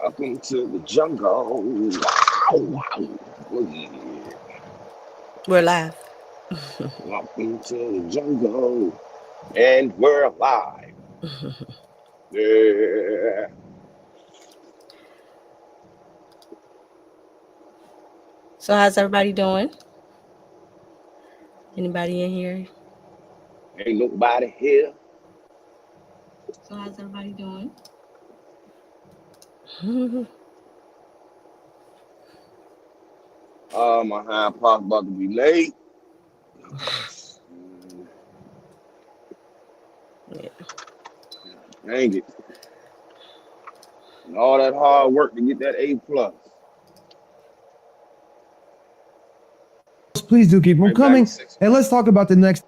Welcome to the jungle. Wow, wow. We're live. Welcome to the jungle. And we're live. Yeah. So how's everybody doing? Anybody in here? Ain't nobody here. So how's everybody doing? My hind part about to be late. Yeah. Dang it. And all that hard work to get that A plus. Please do keep them Right back coming. at 6. And let's talk about the next.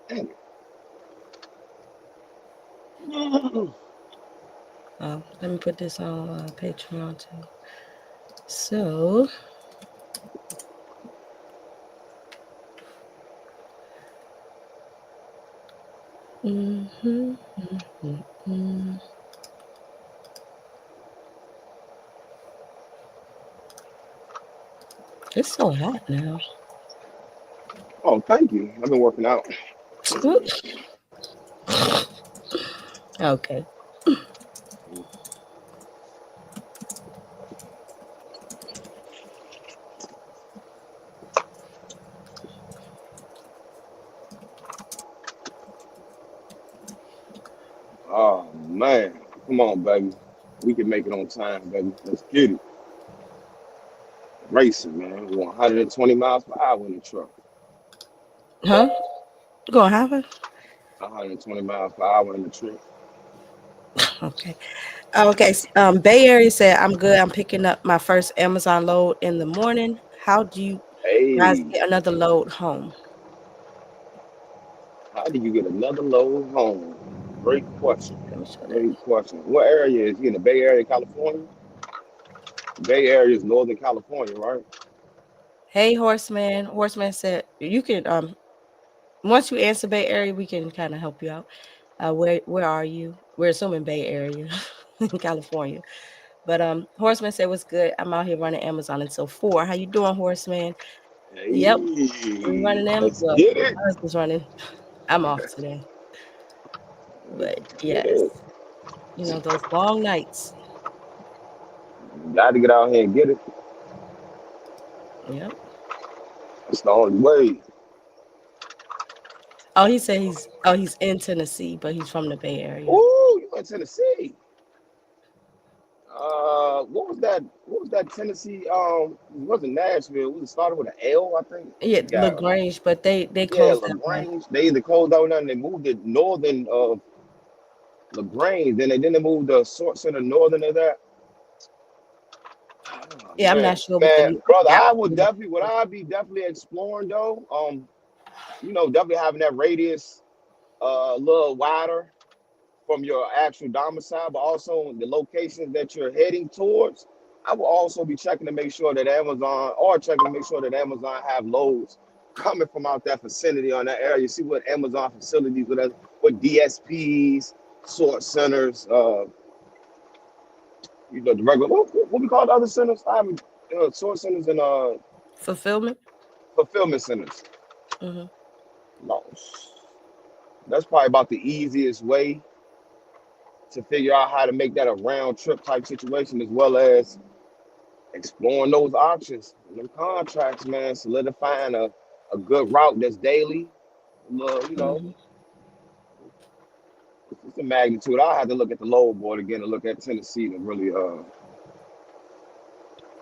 Dang it. Let me put this on Patreon too. So it's so hot now. Oh, thank you. I've been working out. Okay. Oh, man. Come on, baby. We can make it on time, baby. Let's get it. Racing, man. We're 120 miles per hour in the truck. Huh? You gonna have it? 120 miles per hour in the truck. Okay. Okay. Bay Area said, I'm good. I'm picking up my first Amazon load in the morning. How do you guys Hey, get another load home? how do you get another load home? Great question. Let me show that. Great question. What area is he in the Bay Area, California? Bay Area is Northern California, right? Hey, Horseman. Horseman said you can once you answer Bay Area, we can kind of help you out. Where are you? We're assuming Bay Area in California. But Horseman said, what's good? I'm out here running Amazon until 4. How you doing, Horseman? Yep. We running Hey, them. let's Well, get it. my husband's running. I'm off today. But Get yes, it. those long nights. Got to get out here and get it. Yep. That's the only way. Oh, he said he's in Tennessee, but he's from the Bay Area. Ooh, you went to Tennessee. What was that? What was that Tennessee? It wasn't Nashville. It started with an L, I think. Yeah, Yeah, LaGrange, but they yeah, closed that one. LaGrange. They either closed out and they moved it northern of LaGrange. Then they moved the Sort Center northern of that. Oh, Yeah, I'm not sure what man, the brother, gap I would is. definitely, would I be definitely exploring though? Definitely having that radius a little wider from your actual domicile, but also the locations that you're heading towards. I will also be checking to make sure that Amazon have loads coming from out that vicinity on that area. See what Amazon facilities, what DSPs, sort centers, the regular, what we call the other centers? I haven't, sort centers and Fulfillment. fulfillment centers. Hmm. No, that's probably about the easiest way to figure out how to make that a round trip type situation, as well as exploring those options and them contracts, man, solidifying a good route that's daily. Hmm. It's a magnitude. I'll have to look at the load board again and look at Tennessee to really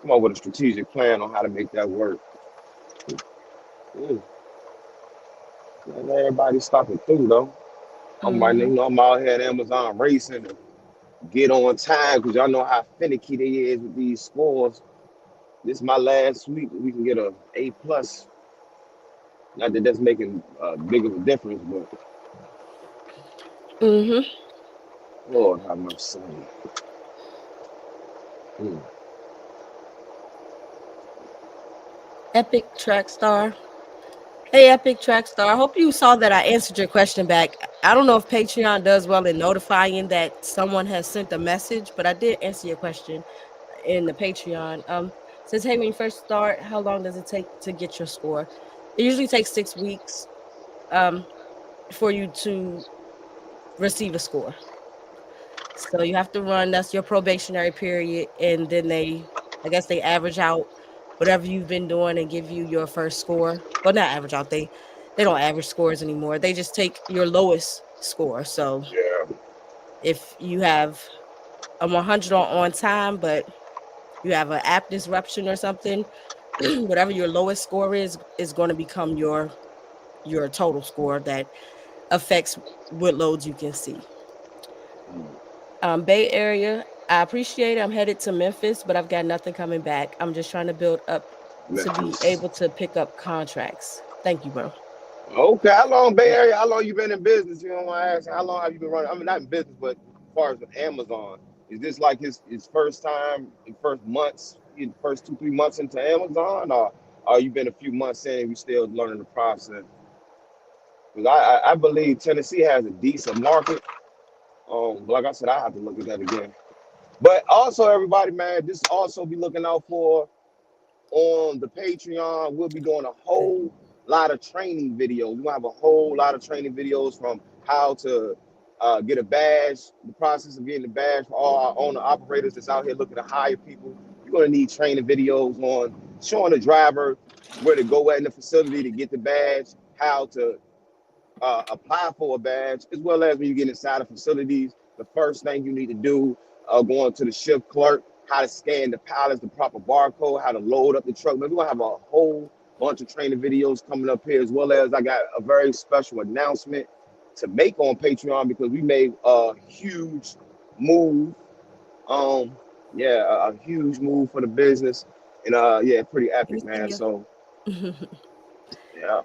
come up with a strategic plan on how to make that work. Yeah. Man, everybody's stopping through though. Hmm. I'm out here at Amazon racing to get on time because y'all know how finicky they is with these scores. This is my last week. We can get a A plus. Not that that's making big of a difference, but Hmm. Lord have mercy. Hmm. Epic Track Star Hey, Epic Track Star. I hope you saw that I answered your question back. I don't know if Patreon does well in notifying that someone has sent a message, but I did answer your question in the Patreon. Says, hey, when you first start, how long does it take to get your score? It usually takes 6 weeks um, for you to receive a score. So you have to run, that's your probationary period, and then I guess they average out whatever you've been doing and give you your first score. Well, not average out, they don't average scores anymore. They just take your lowest score. So Yeah. if you have a 100 on time, but you have an app disruption or something, whatever your lowest score is going to become your total score that affects what loads you can see. Bay Area, I appreciate it. I'm headed to Memphis, but I've got nothing coming back. I'm just trying to build up to be Memphis. able to pick up contracts. Thank you, bro. Okay, how long Bay Yeah. Area? How long you been in business? You know what I ask? How long have you been running? I mean, not in business, but as far as with Amazon, is this like his first time, his first months, his first 2 3 months into Amazon, or you been a few months in and you still learning the process? Because I believe Tennessee has a decent market. But like I said, I have to look at that again. But also, everybody, man, just also be looking out for on the Patreon. We'll be doing a whole lot of training videos. We're gonna have a whole lot of training videos from how to get a badge, the process of getting the badge for all our owner operators that's out here looking to hire people. You're gonna need training videos on showing the driver where to go at in the facility to get the badge, how to apply for a badge, as well as when you get inside of facilities, the first thing you need to do, going to the shift clerk, how to scan the pallets, the proper barcode, how to load up the truck. We're gonna have a whole bunch of training videos coming up here, as well as I got a very special announcement to make on Patreon because we made a huge move. Um, yeah, a huge move for the business, and yeah, pretty Let me epic, send man. you. So yeah.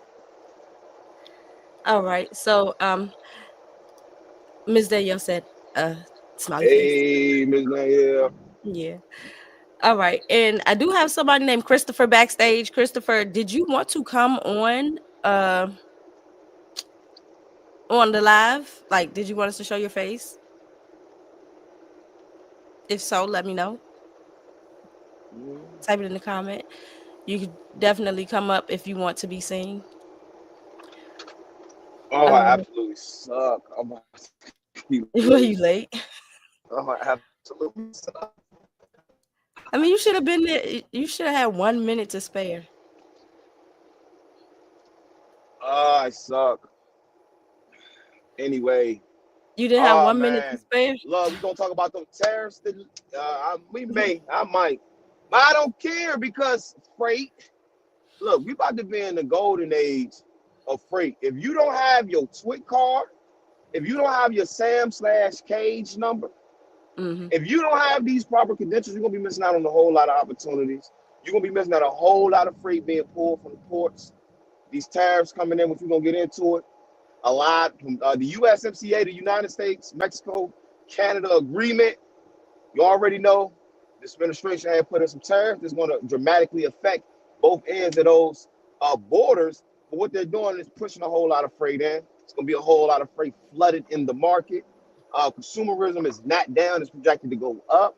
All right. So Ms. Danielle said smiley face. Hey, Miss Nair. Yeah. All right. And I do have somebody named Christopher backstage. Christopher, did you want to come on the live? Like, did you want us to show your face? If so, let me know. Type it in the comment. You could definitely come up if you want to be seen. Oh, I Um, absolutely suck. I'm about to be were late. you late? Oh, I absolutely suck. I mean, you should have been there. You should have had 1 minute to spare. Oh, I suck. Anyway, You didn't have oh 1 minute to man, spare. look, we gonna talk about them tariffs. We may, I might, but I don't care because freight. Look, we about to be in the golden age of freight. If you don't have your TWIC card, if you don't have your SAM/Cage number, Mm-hmm. if you don't have these proper credentials, you're gonna be missing out on a whole lot of opportunities. You're gonna be missing out on a whole lot of freight being pulled from the ports. These tariffs coming in, which we're gonna get into it. A lot from the USMCA, the United States, Mexico, Canada agreement. You already know this administration had put in some tariffs that's going to dramatically affect both ends of those borders. But what they're doing is pushing a whole lot of freight in. It's going to be a whole lot of freight flooded in the market. Consumerism is not down; it's projected to go up.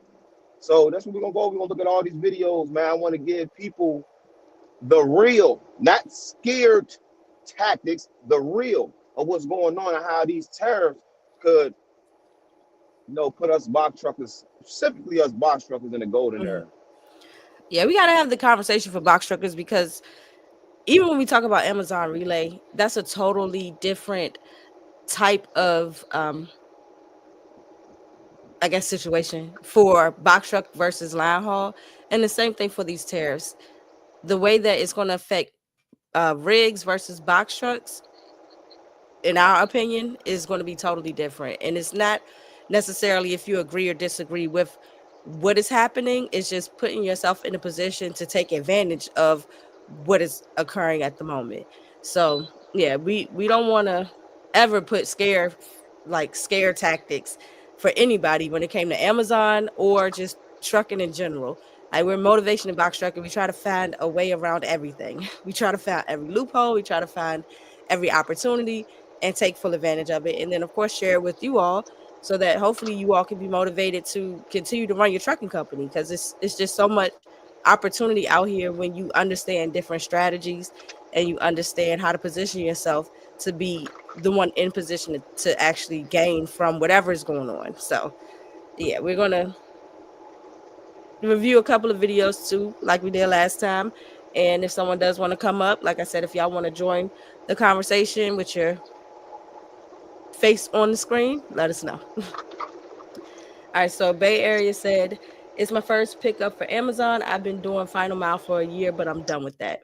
So that's what we're gonna go. We're gonna look at all these videos, man. I want to give people the real, not scared tactics, the real of what's going on and how these tariffs could, put us box truckers, specifically us box truckers, in the golden Mm-hmm. era. Yeah, we gotta have the conversation for box truckers because even when we talk about Amazon Relay, that's a totally different type of I guess situation for box truck versus line haul, and the same thing for these tariffs. The way that it's going to affect rigs versus box trucks, in our opinion, is going to be totally different. And it's not necessarily if you agree or disagree with what is happening, it's just putting yourself in a position to take advantage of what is occurring at the moment. So yeah, we don't want to ever put scare tactics for anybody when it came to Amazon or just trucking in general. We're motivation and box trucking. We try to find a way around everything. We try to find every loophole. We try to find every opportunity and take full advantage of it. And then, of course, share it with you all so that hopefully you all can be motivated to continue to run your trucking company, because it's just so much opportunity out here when you understand different strategies and you understand how to position yourself to be the one in position to actually gain from whatever is going on. So, yeah, we're going to review a couple of videos too, like we did last time. And if someone does want to come up, like I said, if y'all want to join the conversation with your face on the screen, let us know. All right. So Bay Area said, it's my first pickup for Amazon. I've been doing final mile for a year, but I'm done with that.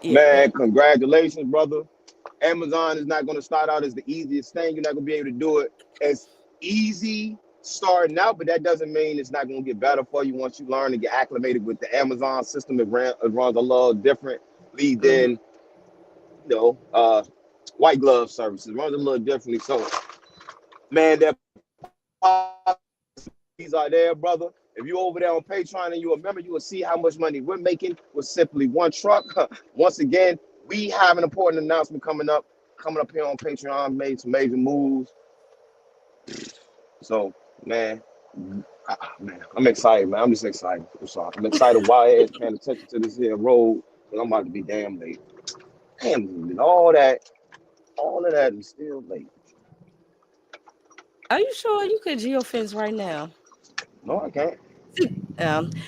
Yeah. Man, congratulations, brother. Amazon is not going to start out as the easiest thing. You're not going to be able to do it as easy starting out, but that doesn't mean it's not going to get better for you once you learn and get acclimated with the Amazon system. It runs a little differently than, white glove services. It runs a little differently. So, man, that these are there, brother. If you over there on Patreon and you a member, you will see how much money we're making with simply one truck. Once again, we have an important announcement coming up here on Patreon. Made some major moves. So, man, I'm excited, man. I'm just excited. I'm excited. Why ass paying attention to this here road, because I'm about to be damn late. Damn, all of that is still late. Are you sure you could geofence right now? No, I can't.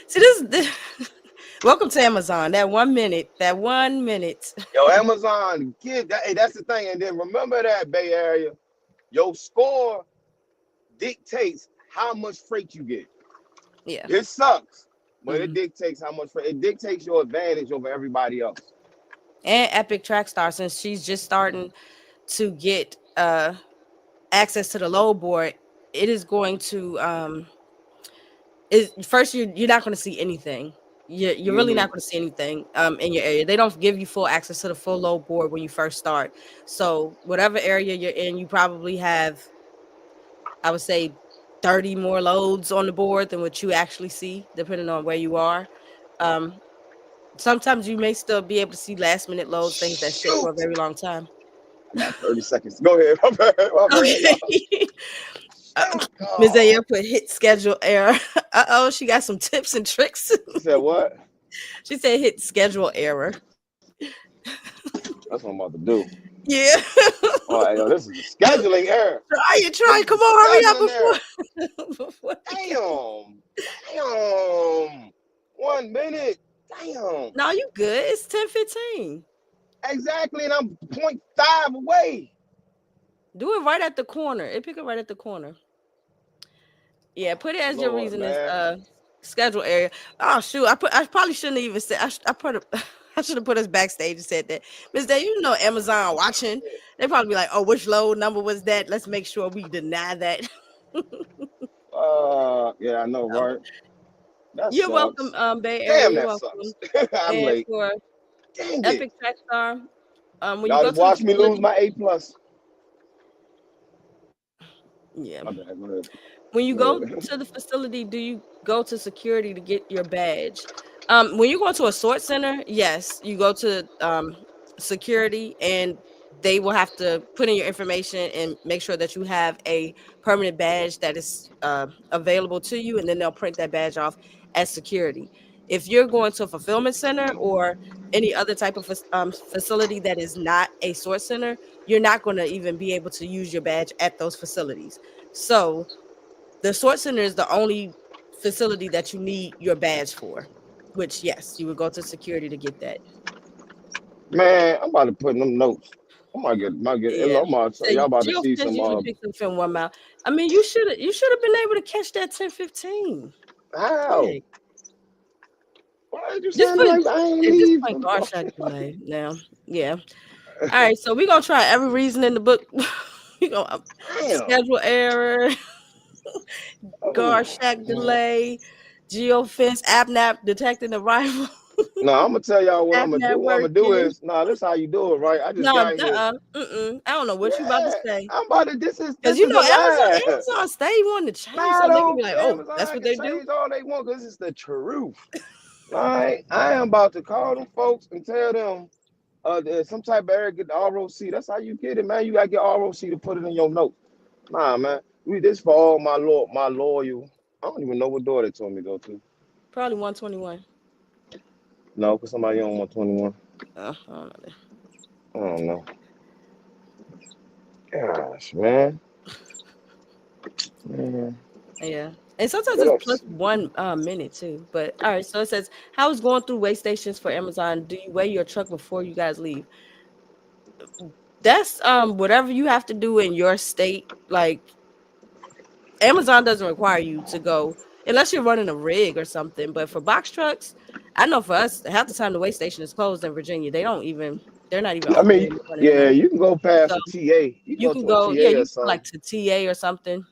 See this welcome to Amazon. That 1 minute. Yo, Amazon, kid, hey, that's the thing. And then remember that, Bay Area, your score dictates how much freight you get. Yeah. It sucks, but it dictates how much freight. It dictates your advantage over everybody else. And Epic Track Star, since she's just starting to get access to the load board, it is going to first you're not going to see anything. You're really not going to see anything in your area. They don't give you full access to the full load board when you first start. So whatever area you're in, you probably have, I would say, 30 more loads on the board than what you actually see, depending on where you are. Sometimes you may still be able to see last minute loads, things that sit for a very long time. I got 30 seconds. Go ahead. My bad, Ms. Ayer put hit schedule error. Uh-oh, she got some tips and tricks. You said what? She said hit schedule error. That's what I'm about to do. Yeah. All right, yo, this is a scheduling error. Try. Come on, hurry up before. Damn. 1 minute. Damn. No, you good. It's 10:15. Exactly, and I'm 0.5 away. Do it right at the corner. It pick it right at the corner. Yeah, put it as your reason is schedule area. Oh shoot, I probably shouldn't have even said. I should have put us backstage and said that. Miss Day, you know Amazon watching. They probably be like, oh, which load number was that? Let's make sure we deny that. Yeah, I know, right? That You're sucks. welcome, Bay Area. Damn, You're that welcome. sucks. I'm And late. for Dang Epic it. Track Star, when you Y'all go just to watch me lose facility, my A+. yeah. My bad, go ahead. When you go to the facility, do you go to security to get your badge? When you go to a sort center, yes, you go to security, and they will have to put in your information and make sure that you have a permanent badge that is available to you, and then they'll print that badge off as security. If you're going to a fulfillment center or any other type of facility that is not a sort center, you're not going to even be able to use your badge at those facilities. So the sort center is the only facility that you need your badge for, which, yes, you would go to security to get that. Man, I'm about to put in them notes. Yeah. Y'all about to see Geofence some usually picks up from 1 mile. I mean, you should have been able to catch that 10:15. how? Dang. Why did you Just sound put like I ain't at this leave? point guard shot delay now. Yeah. All right, so we're gonna try every reason in the book. We gonna schedule error, guard shack delay, geofence, app nap detecting arrival. No, I'm gonna tell y'all what I'm Happy gonna do. at What I'm work, gonna do Ken. is, this how you do it, right? I just No, got here. I don't know what you about to Yeah, say. I'm about to. This is Because this is a lie. Amazon stay wanting to change Nah, something. They can be don't like, oh, that's Amazon what can they do. change all they want because it's the truth. All right, I am about to call them folks and tell them there's some type of error, get the ROC. That's how you get it, man. You gotta get ROC to put it in your note. Nah, man. This for all my loyal. I don't even know what door they told me to go to. Probably 121. No, because somebody on 121. I don't know. I don't know. Gosh, man. Man. Yeah. And sometimes What it's else? plus 1 minute too. But all right, so it says, how is going through weigh stations for Amazon? Do you weigh your truck before you guys leave? That's whatever you have to do in your state. Like Amazon doesn't require you to go unless you're running a rig or something. But for box trucks, I know for us, half the time the weigh station is closed in Virginia. They're not even I open mean, in the morning and yeah, night. you can go So past a TA. You can you go can to a go, yeah, TA you or can go like something. to TA or something,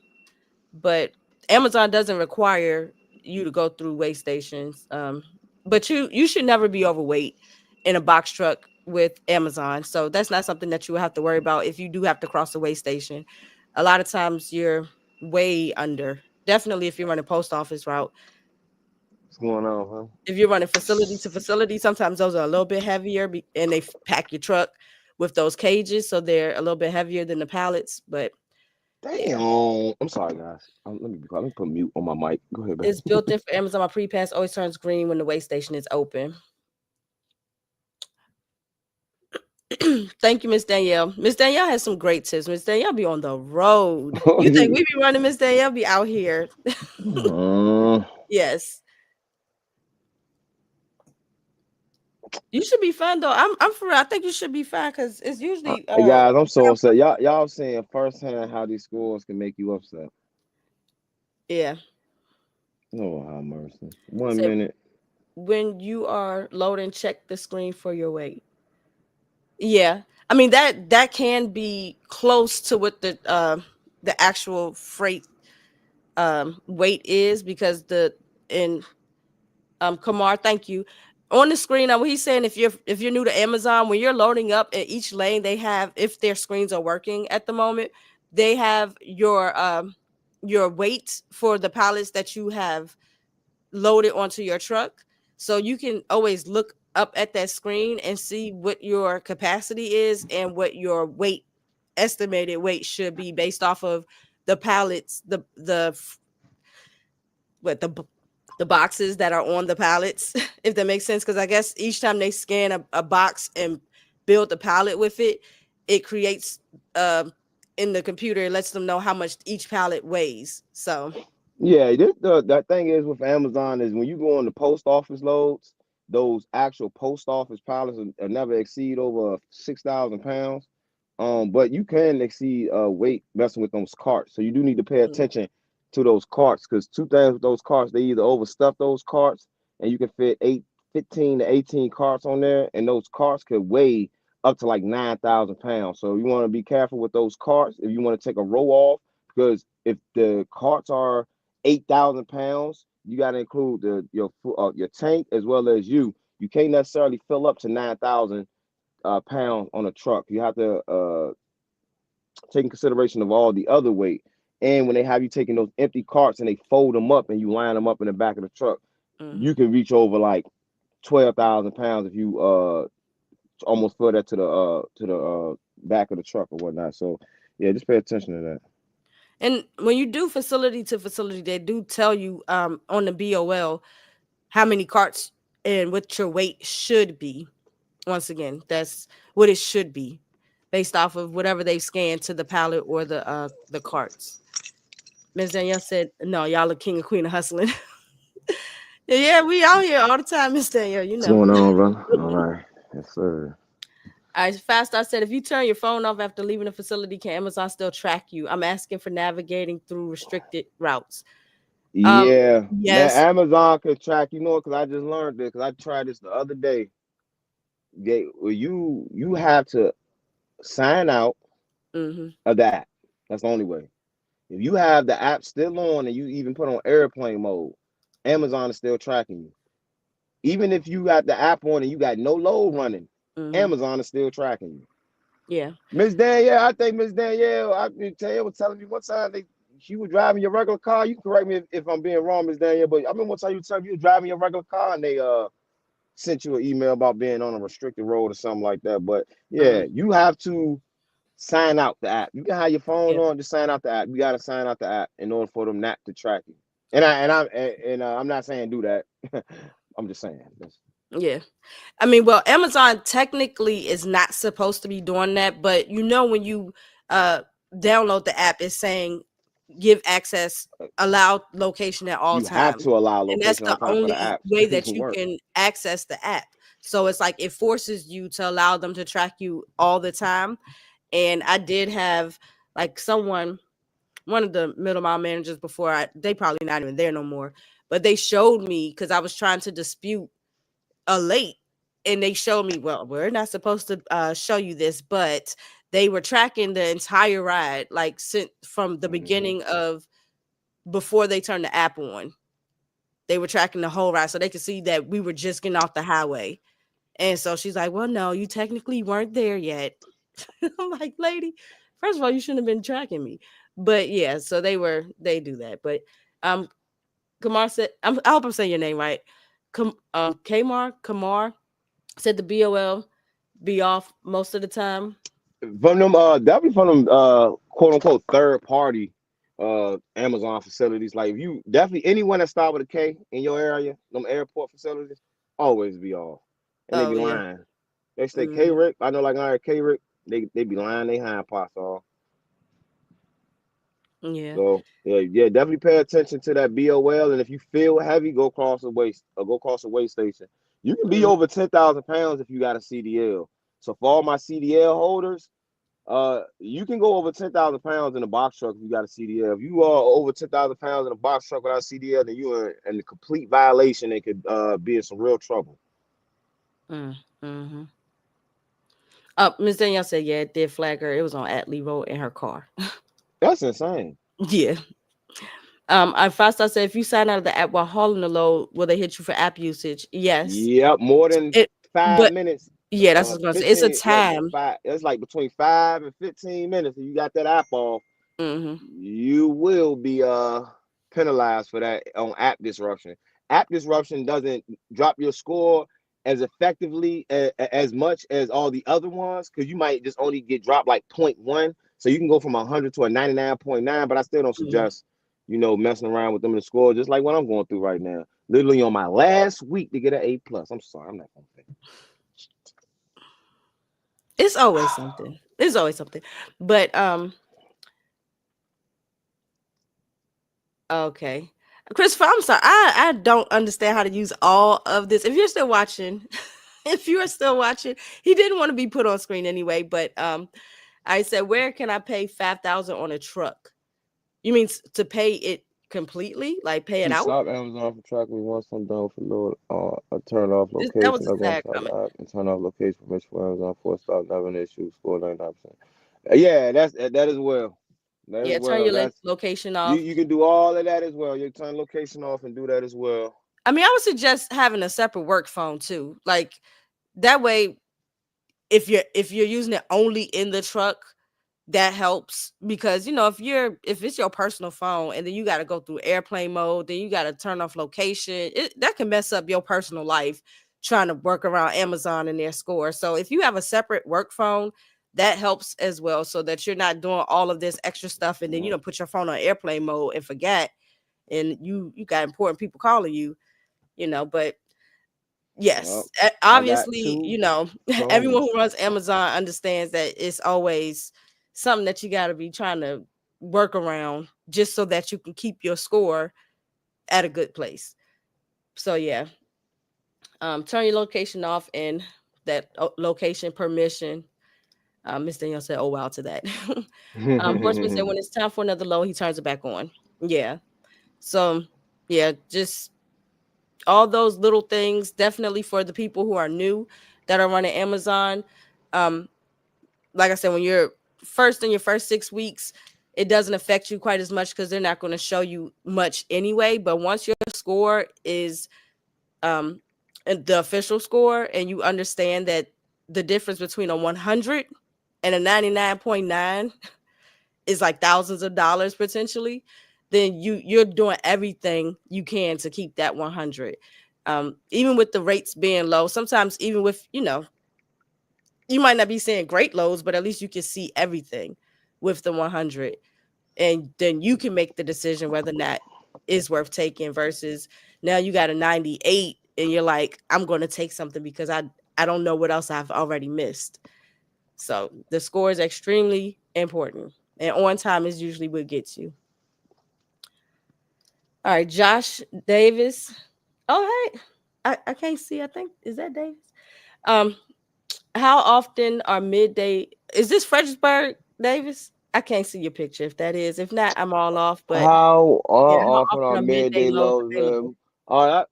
but Amazon doesn't require you to go through weigh stations. But you should never be overweight in a box truck with Amazon. So that's not something that you will have to worry about if you do have to cross a weigh station. A lot of times you're way under. Definitely if you're running post office route. What's going on, If you're running facility to facility, sometimes those are a little bit heavier and they pack your truck with those cages, so they're a little bit heavier than the pallets. But yeah. Damn. I'm sorry, guys. Let me be quiet. Let me put mute on my mic. Go ahead, It's babe. built in for Amazon. My pre-pass always turns green when the weigh station is open. Thank you, Miss Danielle. Miss Danielle has some great tips. Miss Danielle be on the road. You think we be running? Miss Danielle be out here. Uh, Yes, you should be fine though. I'm for real. I think you should be fine because it's usually hey guys, I'm so upset. Y'all seeing firsthand how these scores can make you upset. yeah. Oh, have mercy. 1 minute. So when you are loading, check the screen for your weight. Yeah, I mean that can be close to what the actual freight weight is because the in Kamar, thank you. On the screen, what he's saying, if you're new to Amazon, when you're loading up in each lane, they have, if their screens are working at the moment, they have your weight for the pallets that you have loaded onto your truck. So you can always look up at that screen and see what your capacity is and what your estimated weight should be based off of the pallets, what the boxes that are on the pallets, if that makes sense. Because I guess each time they scan a box and build the pallet with it, it creates in the computer, it lets them know how much each pallet weighs. So Yeah, that thing is with Amazon is when you go on the post office loads, those actual post office pallets will never exceed over 6,000 pounds. But you can exceed weight messing with those carts. So you do need to pay mm, attention to those carts because two things with those carts, they either overstuff those carts and you can fit 15 to 18 carts on there, and those carts could weigh up to like 9,000 pounds. So you want to be careful with those carts if you want to take a row off, because if the carts are 8,000 pounds, you got to include your tank as well as you. You can't necessarily fill up to 9,000 pounds on a truck. You have to take in consideration of all the other weight. And when they have you taking those empty carts and they fold them up and you line them up in the back of the truck, mhm. you can reach over like 12,000 pounds if you almost fill that to the back of the truck or whatnot. So yeah, just pay attention to that. And when you do facility to facility, they do tell you on the BOL how many carts and what your weight should be. Once again, that's what it should be based off of whatever they scan to the pallet or the carts. Ms. Danielle said, "No, y'all are king and queen of hustling." Yeah, we out here all the time, Miss Danielle. You What's know. going on, brother? All right. Yes, sir. I fast. I said, if you turn your phone off after leaving the facility, can Amazon still track you? I'm asking for navigating through restricted routes. Um, Yeah, man, yes. Amazon could track, because I just learned this, because I tried this the other day. You have to sign out Mm-hmm. of the app. That's the only way. If you have the app still on and you even put on airplane mode, Amazon is still tracking you. Even if you got the app on and you got no load running, Mm-hmm. Amazon is still tracking you. Yeah. Miss Danielle, I think Miss Danielle, Danielle was telling me one time she was driving your regular car. You can correct me if I'm being wrong, Miss Danielle, but I remember one time you told me you were driving your regular car and they sent you an email about being on a restricted road or something like that. But yeah, Mm-hmm. you have to sign out the app. You can have your phone Yeah. on to sign out the app. You got to sign out the app in order for them not to track you. I'm not saying do that. I'm just saying. Yeah. I mean, well, Amazon technically is not supposed to be doing that, but when you uh download the app, it's saying give access, allow location at all You have times. to allow And that's location all the the time for the only app way to that you work. can access the app. So it's like it forces you to allow them to track you all the time. And I did have like one of the middle mile managers before, they probably not even there no more, but they showed me because I was trying to dispute a late, and they showed me, well, we're not supposed to show you this, but they were tracking the entire ride, like from the Mm-hmm. beginning of before they turned the app on. They were tracking the whole ride so they could see that we were just getting off the highway. And so she's like, well, no, you technically weren't there yet. I'm like, lady, first of all, you shouldn't have been tracking me. But yeah, so they do that. But um Kamar said, I hope I'm saying your name right. Kamar said the BOL be off most of the time. From them, definitely from them, quote unquote third party, Amazon facilities. Like if you definitely anyone that start with a K in your area, them airport facilities, always be off, and they Oh be yeah. lying. They say K Mhm. Rick. I know, like I heard K Rick. They be lying. They hind pots off. Yeah. So yeah, definitely pay attention to that BOL. And if you feel heavy, go cross a waist or go cross a weigh station. You can be Mm. over 10,000 pounds if you got a CDL. So for all my CDL holders, you can go over 10,000 pounds in a box truck if you got a CDL. If you are over 10,000 pounds in a box truck without a CDL, then you are in a complete violation and could be in some real trouble. Mm. Mhm. Miss Danielle said, yeah, it did flag her. It was on Atlee Road in her car. That's insane. Yeah. I first I said, if you sign out of the app while hauling the load, will they hit you for app usage? Yes. Yep, more than It, five but minutes. yeah, that's what I was gonna say. It's a 15. Yeah, time. five. It's like between 5 and 15 minutes. If you got that app off, Mhm. you will be penalized for that on app disruption. App disruption doesn't drop your score as effectively as much as all the other ones because you might just only get dropped like point 0.1. So you can go from 100 to a 99.9, but I still don't Mhm. suggest, messing around with them in the score, just like what I'm going through right now. Literally on my last week to get an A plus. I'm sorry, I'm not gonna think. It's always something. It's always something. But okay. Christopher, I'm sorry. I don't understand how to use all of this. If you're still watching, if you are still watching, he didn't want to be put on screen anyway, but I said, where can I pay 5,000 on a truck? You mean to pay it completely? Like pay it To out? stop Amazon from tracking me once I'm done with the load, I turn off That was location. a I go sad inside comment. the app and turn off location permission for Amazon for stop. Never an issue. Score 99%. Yeah, that as well. That as Yeah, turn well. your That's location you. off. You can do all of that as well. You turn location off and do that as well. I mean, I would suggest having a separate work phone too. Like that way, if you're using it only in the truck, that helps because if it's your personal phone and then you got to go through airplane mode, then you got to turn off location. That can mess up your personal life trying to work around Amazon and their score. So if you have a separate work phone, that helps as well, so that you're not doing all of this extra stuff and then Yep. put your phone on airplane mode and forget, and you got important people calling you. But Yep. yes, I got obviously, two everyone who phones. runs Amazon understands that it's always something that you got to be trying to work around just so that you can keep your score at a good place. So yeah, turn your location off and that location permission. Miss Danielle said, "Oh wow," to that. Horseman said, "When it's time for another load, he turns it back on." Yeah. So yeah, just all those little things, definitely for the people who are new that are running Amazon. um like I said, when you're first in your first 6 weeks, it doesn't affect you quite as much because they're not going to show you much anyway. But once your score is um and the official score, and you understand that the difference between a 100 and a 99.9 is like thousands of dollars potentially, then you're doing everything you can to keep that 100. Even with the rates being low, sometimes even with, you might not be seeing great lows, but at least you can see everything with the 100. And then you can make the decision whether or not it's worth taking versus now you got a 98 and you're like, I'm going to take something because I don't know what else I've already missed. So the score is extremely important, and on time is usually what gets you. All right, Josh Davis. Oh, hey, I can't see. I think is that Davis. Um, how often are midday? Is this Fredericksburg, Davis? I can't see your picture. If that is, if not, I'm all off. But How yeah, how often often are are midday midday loads lows? available?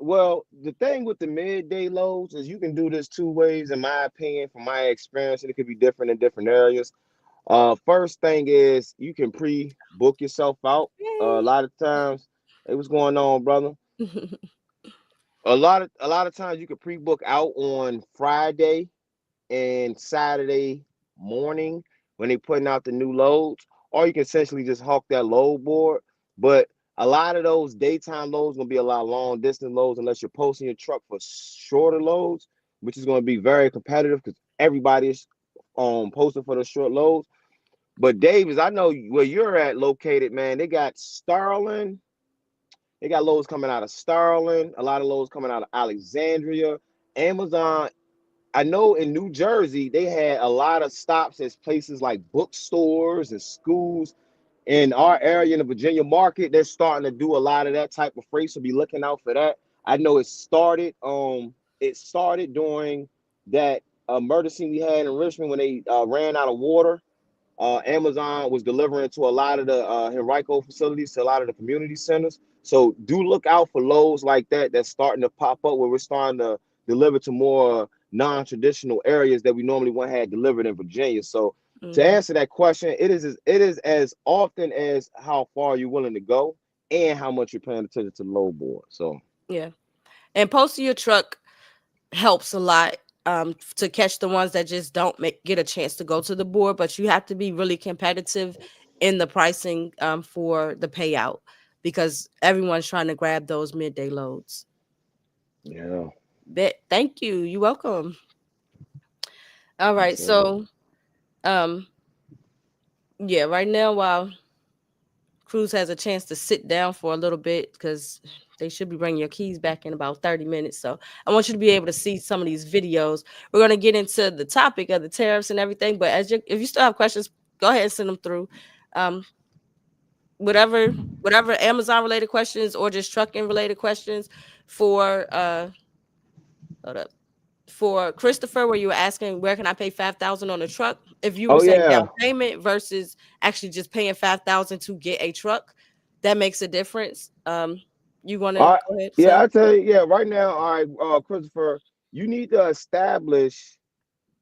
Well, the thing with the midday loads is you can do this two ways, in my opinion, from my experience, and it could be different in different areas. First thing is you can pre-book yourself out. A Yay. lot of times, hey, what's going on, brother? A lot of times you can pre-book out on Friday and Saturday morning when they putting out the new loads, or you can essentially just hawk that load board. But a lot of those daytime loads gonna be a lot of long distance loads unless you're posting your truck for shorter loads, which is gonna be very competitive because everybody's posting for the short loads. But Davis, I know where you're at located, man. They got Sterling. They got loads coming out of Sterling. A lot of loads coming out of Alexandria. Amazon, I know in New Jersey, they had a lot of stops at places like bookstores and schools. In our area in the Virginia market, they're starting to do a lot of that type of freight. So be looking out for that. I know it started during that emergency we had in Richmond when they ran out of water. Amazon was delivering to a lot of the Henrico facilities, to a lot of the community centers. So do look out for loads like that that's starting to pop up where we're starting to deliver to more non-traditional areas that we normally wouldn't have delivered in Virginia. So to Mhm. answer that question, it is as often as how far you're willing to go and how much you're paying attention to the load board. So Yeah, and posting your truck helps a lot, to catch the ones that just don't get a chance to go to the board, but you have to be really competitive in the pricing, for the payout because everyone's trying to grab those midday loads. yeah, Thank you. You're welcome. All right. so So, um, yeah, right now, while Cruz has a chance to sit down for a little bit because they should be bringing your keys back in about 30 minutes. So I want you to be able to see some of these videos. We're going to get into the topic of the tariffs and everything. But if you still have questions, go ahead and send them through. Um, whatever Amazon related questions or just trucking related questions for hold up. For Christopher, where you were asking where can I pay 5,000 on a truck? If you were oh saying down yeah. payment versus actually just paying 5,000 to get a truck, that makes a difference. You want to All right. go ahead, Yeah, say? I tell you, yeah, right now, all right, Christopher, you need to establish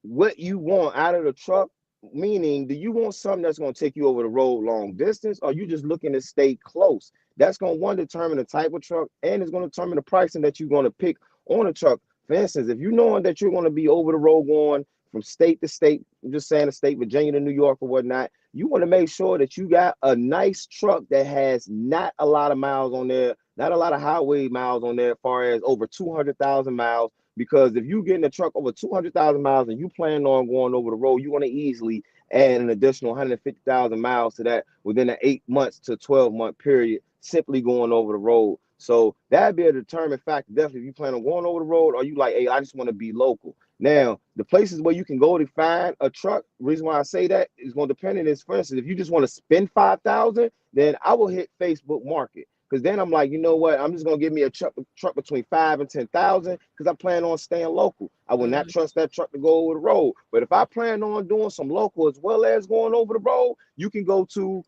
what you want out of the truck. Meaning, do you want something that's going to take you over the road long distance, or you just looking to stay close? That's going to one determine the type of truck, and it's going to determine the pricing that you're going to pick on a truck. For instance, if you knowing that you're going to be over the road going from state to state, I'm just saying a state, Virginia to New York or whatnot, you want to make sure that you got a nice truck that has not a lot of miles on there, not a lot of highway miles on there, as far as over 200,000 miles. Because if you get in a truck over 200,000 miles and you plan on going over the road, you want to easily add an additional 150,000 miles to that within an 8 months to 12-month period, simply going over the road. So that'd be a determined factor. Definitely, if you plan on going over the road, or you like, hey, I just want to be local. Now, the places where you can go to find a truck, the reason why I say that is going to depend on this. For instance, if you just want to spend 5,000, then I will hit Facebook Market. Because then I'm like, you know what? I'm just gonna give me a truck between 5 and 10,000 because I plan on staying local. I will not Mhm. trust that truck to go over the road. But if I plan on doing some local as well as going over the road, you can go to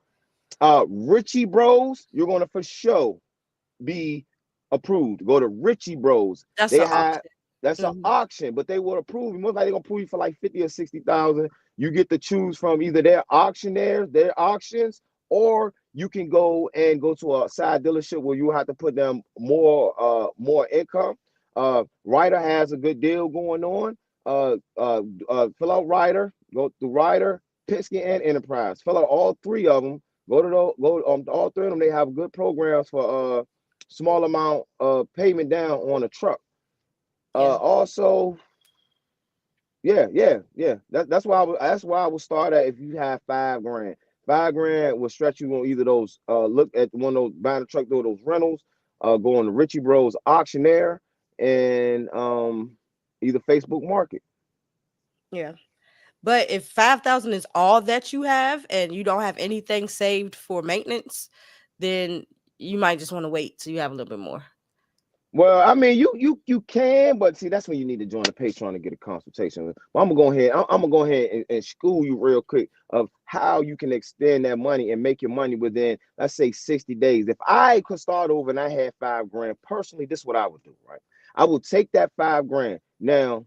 Richie Bros. You're gonna for sure be approved. Go to Richie Bros. That's They an have option. that's an Mhm. auction, but they will approve you. Most likely they're gonna approve you for like 50 or 60,000. You get to choose from either their auctioneers, their auctions, or you can go to a side dealership where you have to put them more income. Ryder has a good deal going on. Fill out Ryder, go through Ryder, Penske, and Enterprise. Fill out all three of them. Go to all three of them. They have good programs for small amount of payment down on a truck. Yeah. Also, yeah. That's why I would start at if you have 5 grand. 5 grand will stretch you on either those. Look at one of those buying a truck, those rentals. Go on the Richie Bros auctioneer and either Facebook Market. Yeah. But if 5,000 is all that you have and you don't have anything saved for maintenance, then you might just want to wait till you have a little bit more. Well, I mean, you can, but see, that's when you need to join the Patreon to get a consultation. Well, I'm gonna go ahead. I'm gonna go ahead and school you real quick of how you can extend that money and make your money within, let's say, 60 days. If I could start over and I had 5 grand, personally, this is what I would do. Right, I will take that 5 grand. Now,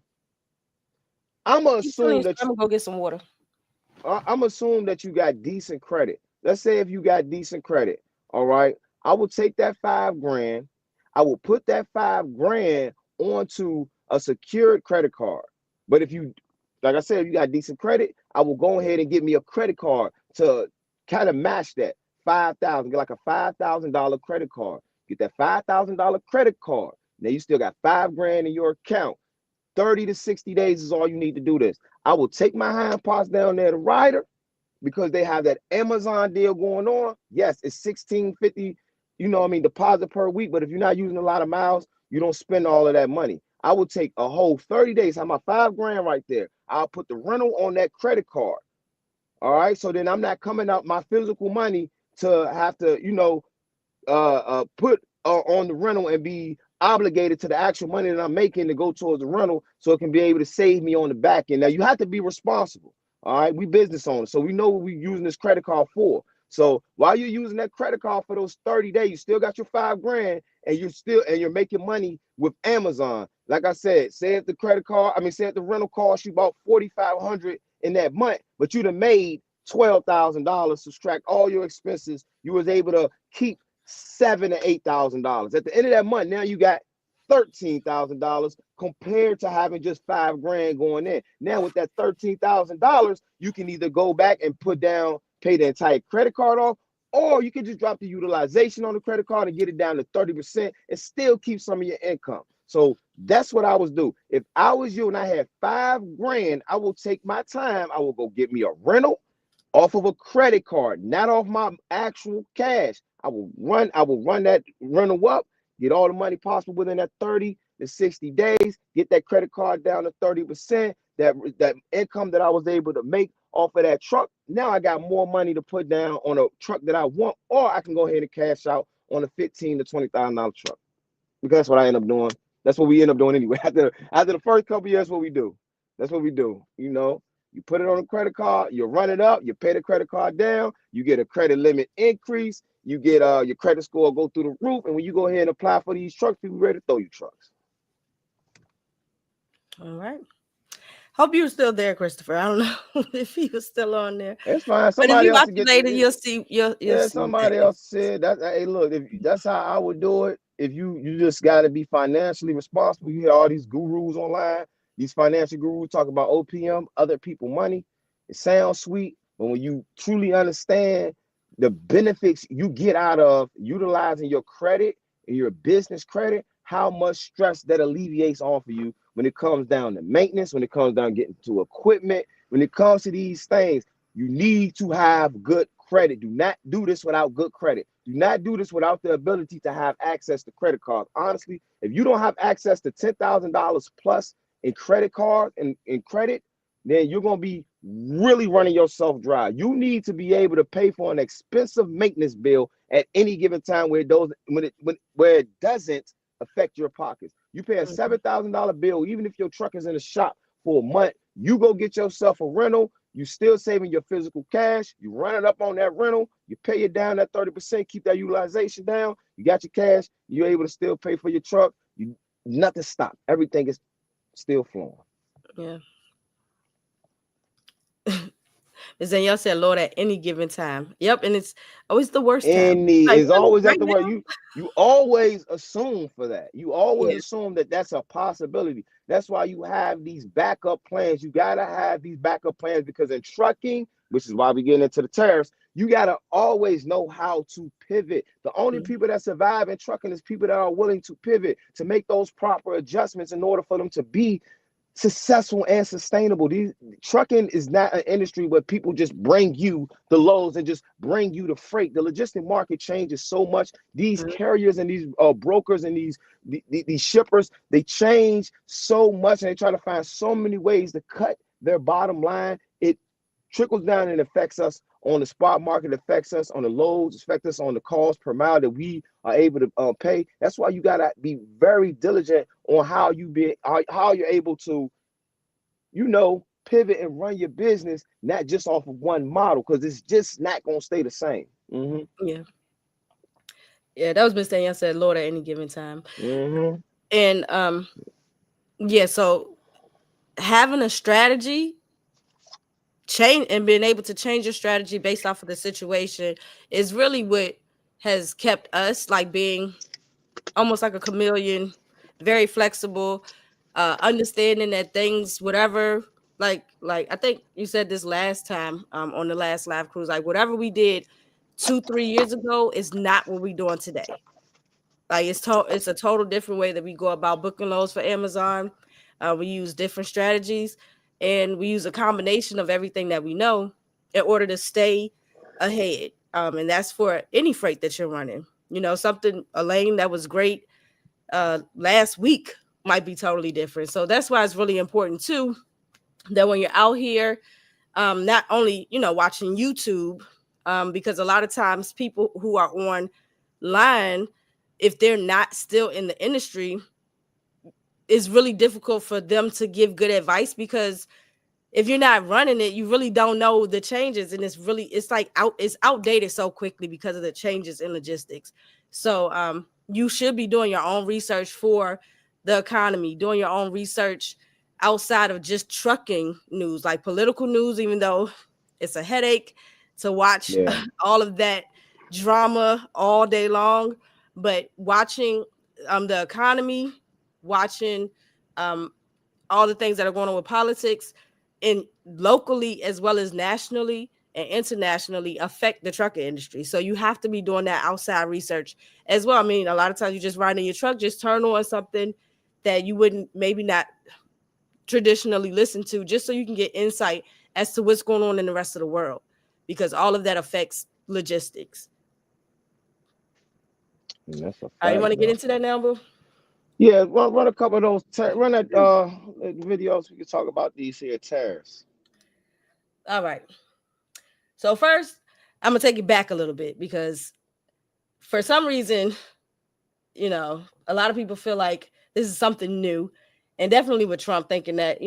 I'm gonna Keep telling assume you, that I'm gonna go get some water. I'm assuming that you got decent credit. Let's say if you got decent credit, all right. I will take that 5 grand. I will put that 5 grand onto a secured credit card. But if you, like I said, if you got decent credit, I will go ahead and get me a credit card to kind of match that 5,000. Get like a $5,000 credit card. Get that $5,000 credit card. Now you still got 5 grand in your account. 30 to 60 days is all you need to do this. I will take my hind parts down there to Ryder because they have that Amazon deal going on. Yes, it's 1650, deposit per week. But if you're not using a lot of miles, you don't spend all of that money. I will take a whole 30 days, have my 5 grand right there. I'll put the rental on that credit card. All right. So then I'm not coming out my physical money to have to, put on the rental and be obligated to the actual money that I'm making to go towards the rental so it can be able to save me on the back end. Now you have to be responsible. All right, we business owners, so we know what we're using this credit card for. So while you're using that credit card for those 30 days, you still got your 5 grand and you're making money with Amazon. Like I said, say if the say if the rental cost you about 4,500 in that month, but you'd have made $12,000, subtract all your expenses, you was able to keep $7,000 to $8,000. At the end of that month, now you got $13,000 compared to having just 5 grand going in. Now with that $13,000, you can either go back and pay the entire credit card off, or you can just drop the utilization on the credit card and get it down to 30% and still keep some of your income. So that's what I was do. If I was you and I had 5 grand, I will take my time. I will go get me a rental off of a credit card, not off my actual cash. I will run that rental up, get all the money possible within that 30 to 60 days, get that credit card down to 30%. That income that I was able to make off of that truck, now I got more money to put down on a truck that I want, or I can go ahead and cash out on a $15,000 to $20,000 truck. Because that's what I end up doing. That's what we end up doing anyway. After the first couple of years, that's what we do. That's what we do. You put it on a credit card, you run it up, you pay the credit card down, you get a credit limit increase, you get your credit score go through the roof, and when you go ahead and apply for these trucks, people ready to throw you trucks. All right. Hope you're still there, Christopher. I don't know if he was still on there. It's fine. But if Somebody you else watch to it get later, the you'll see that somebody else said that. Hey, look, if that's how I would do it. If you just got to be financially responsible. You hear all these gurus online, these financial gurus talk about OPM, other people money. It sounds sweet, but when you truly understand the benefits you get out of utilizing your credit and your business credit, how much stress that alleviates off of you when it comes down to maintenance, when it comes down getting to equipment, when it comes to these things. You need to have good credit. Do not do this without good credit. Do not do this without the ability to have access to credit cards. Honestly, if you don't have access to $10,000 plus in credit card and in credit, then you're going to be really running yourself dry. You need to be able to pay for an expensive maintenance bill at any given time where it doesn't affect your pockets. You pay a $7,000 bill, even if your truck is in a shop for a month, you go get yourself a rental. You still saving your physical cash. You run it up on that rental. You pay it down that 30%. Keep that utilization down. You got your cash. You're able to still pay for your truck. Nothing stopped. Everything is still flowing. Yeah. Ms. Danielle said, Lord, at any given time. Yep, and it's always the worst time. Any Like, is really, always right after what now? you always assume for that. You always Yeah. assume that that's a possibility. That's why you have these backup plans. You gotta have these backup plans because in trucking, which is why we get into the tariffs, you gotta always know how to pivot. The only Mm-hmm. people that survive in trucking is people that are willing to pivot to make those proper adjustments in order for them to be successful and sustainable. These trucking is not an industry where people just bring you the loads and just bring you the freight. The logistic market changes so much. These carriers and these brokers and these shippers, they change so much and they try to find so many ways to cut their bottom line. It trickles down and affects us on the spot market, affects us on the loads, affects us on the cost per mile that we are able to pay. That's why you gotta be very diligent on how you're able to, pivot and run your business, not just off of one model, because it's just not gonna stay the same. Yeah. Yeah, that was Miss Danielle said, Lord, at any given time. Mm-hmm. And yeah, so having a strategy change and being able to change your strategy based off of the situation is really what has kept us like being almost like a chameleon, very flexible, understanding that things, whatever, like I think you said this last time on the last live cruise, like whatever we did 2-3 years ago is not what we're doing today. Like it's a total different way that we go about booking loads for Amazon. We use different strategies and we use a combination of everything that we know in order to stay ahead. And that's for any freight that you're running. A lane that was great last week might be totally different. So that's why it's really important too that when you're out here, not only watching YouTube, because a lot of times people who are online, if they're not still in the industry, it's really difficult for them to give good advice because if you're not running it, you really don't know the changes, and it's outdated so quickly because of the changes in logistics. So you should be doing your own research for the economy, doing your own research outside of just trucking news, like political news, even though it's a headache to watch Yeah. all of that drama all day long. But watching the economy, watching all the things that are going on with politics and locally as well as nationally and internationally affect the trucking industry. So you have to be doing that outside research as well. I mean, a lot of times you just ride in your truck, just turn on something that you wouldn't maybe not traditionally listen to, just so you can get insight as to what's going on in the rest of the world, because all of that affects logistics. And that's a All right, you fact, want to get man. into that now, Boo? Yeah, run a couple of those. Run that videos. We can talk about these here tariffs. All right. So first, I'm gonna take it back a little bit because for some reason, a lot of people feel like this is something new, and definitely with Trump thinking that,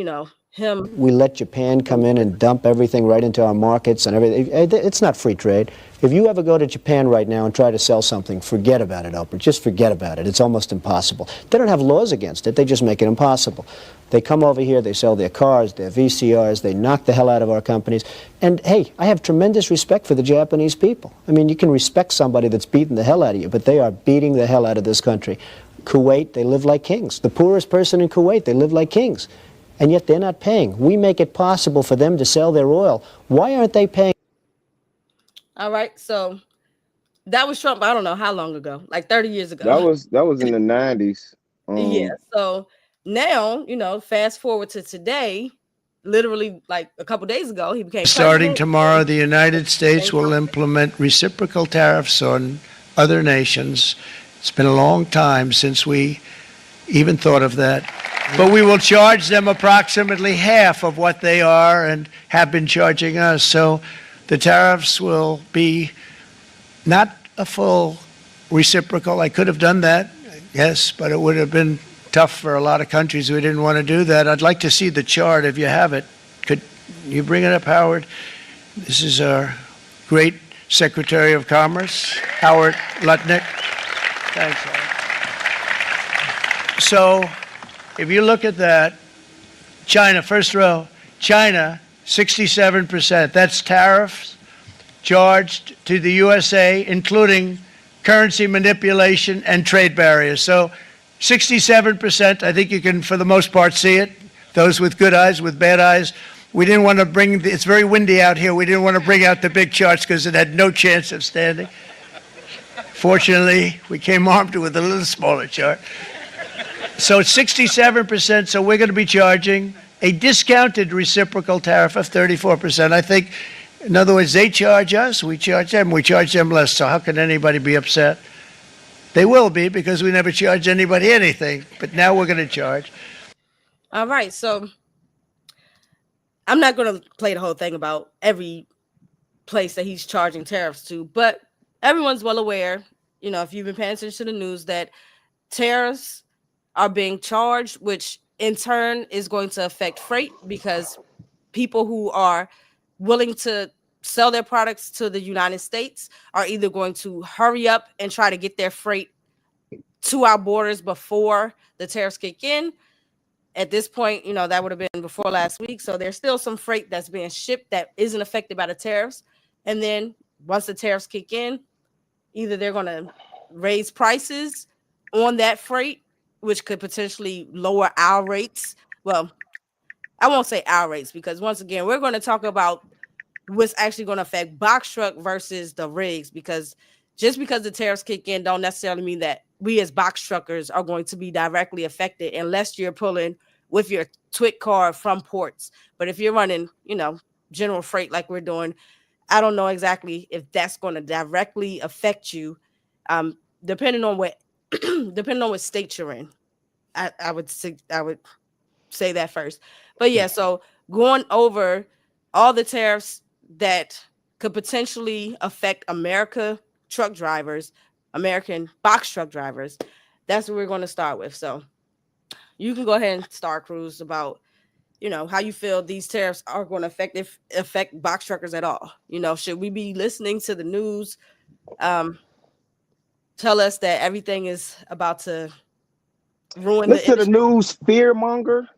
him. We let Japan come in and dump everything right into our markets and everything. It's not free trade. If you ever go to Japan right now and try to sell something, forget about it, Oprah. Just forget about it. It's almost impossible. They don't have laws against it. They just make it impossible. They come over here, they sell their cars, their VCRs, they knock the hell out of our companies. And hey, I have tremendous respect for the Japanese people. I mean, you can respect somebody that's beating the hell out of you, but they are beating the hell out of this country. Kuwait, they live like kings. The poorest person in Kuwait, they live like kings. And yet they're not paying. We make it possible for them to sell their oil. Why aren't they paying? All right, so that was Trump. I don't know how long ago, like 30 years ago. That was in the 90s. Yeah. So now, fast forward to today, literally like a couple days ago, he became Starting president. tomorrow, the United States will implement reciprocal tariffs on other nations. It's been a long time since we even thought of that. But we will charge them approximately half of what they are and have been charging us. So the tariffs will be not a full reciprocal. I could have done that, yes, but it would have been tough for a lot of countries who didn't want to do that. I'd like to see the chart if you have it. Could you bring it up, Howard? This is our great Secretary of Commerce, Howard Lutnick. Thanks, Howard. So if you look at that, China, first row, China 67%. That's tariffs charged to the USA, including currency manipulation and trade barriers. So 67%, I think you can, for the most part, see it. Those with good eyes, with bad eyes. We didn't want to bring, it's very windy out here. We didn't want to bring out the big charts because it had no chance of standing. Fortunately, we came armed with a little smaller chart. So it's 67%, so we're going to be charging a discounted reciprocal tariff of 34%. I think, in other words, they charge us, we charge them less. So how can anybody be upset? They will be, because we never charge anybody anything, but now we're going to charge. All right, so I'm not going to play the whole thing about every place that he's charging tariffs to, but everyone's well aware, you know, if you've been paying attention to the news, that tariffs are being charged, which in turn is going to affect freight, because people who are willing to sell their products to the United States are either going to hurry up and try to get their freight to our borders before the tariffs kick in. At this point, you know, that would have been before last week. So there's still some freight that's being shipped that isn't affected by the tariffs. And then once the tariffs kick in, either they're going to raise prices on that freight, which could potentially lower our rates. Well, I won't say our rates, because once again, we're going to talk about what's actually going to affect box truck versus the rigs, because just because the tariffs kick in don't necessarily mean that we as box truckers are going to be directly affected, unless you're pulling with your TWIC card from ports. But if you're running, you know, general freight like we're doing, I don't know exactly if that's going to directly affect you, depending on what depending on what state you're in. I would say that first. But yeah, so going over all the tariffs that could potentially affect American box truck drivers, that's what we're going to start with. So you can go ahead and start, Cruz, about, you know, how you feel these tariffs are going to affect box truckers at all. You know, should we be listening to the news tell us that everything is about to ruin Listen the to the news fear monger.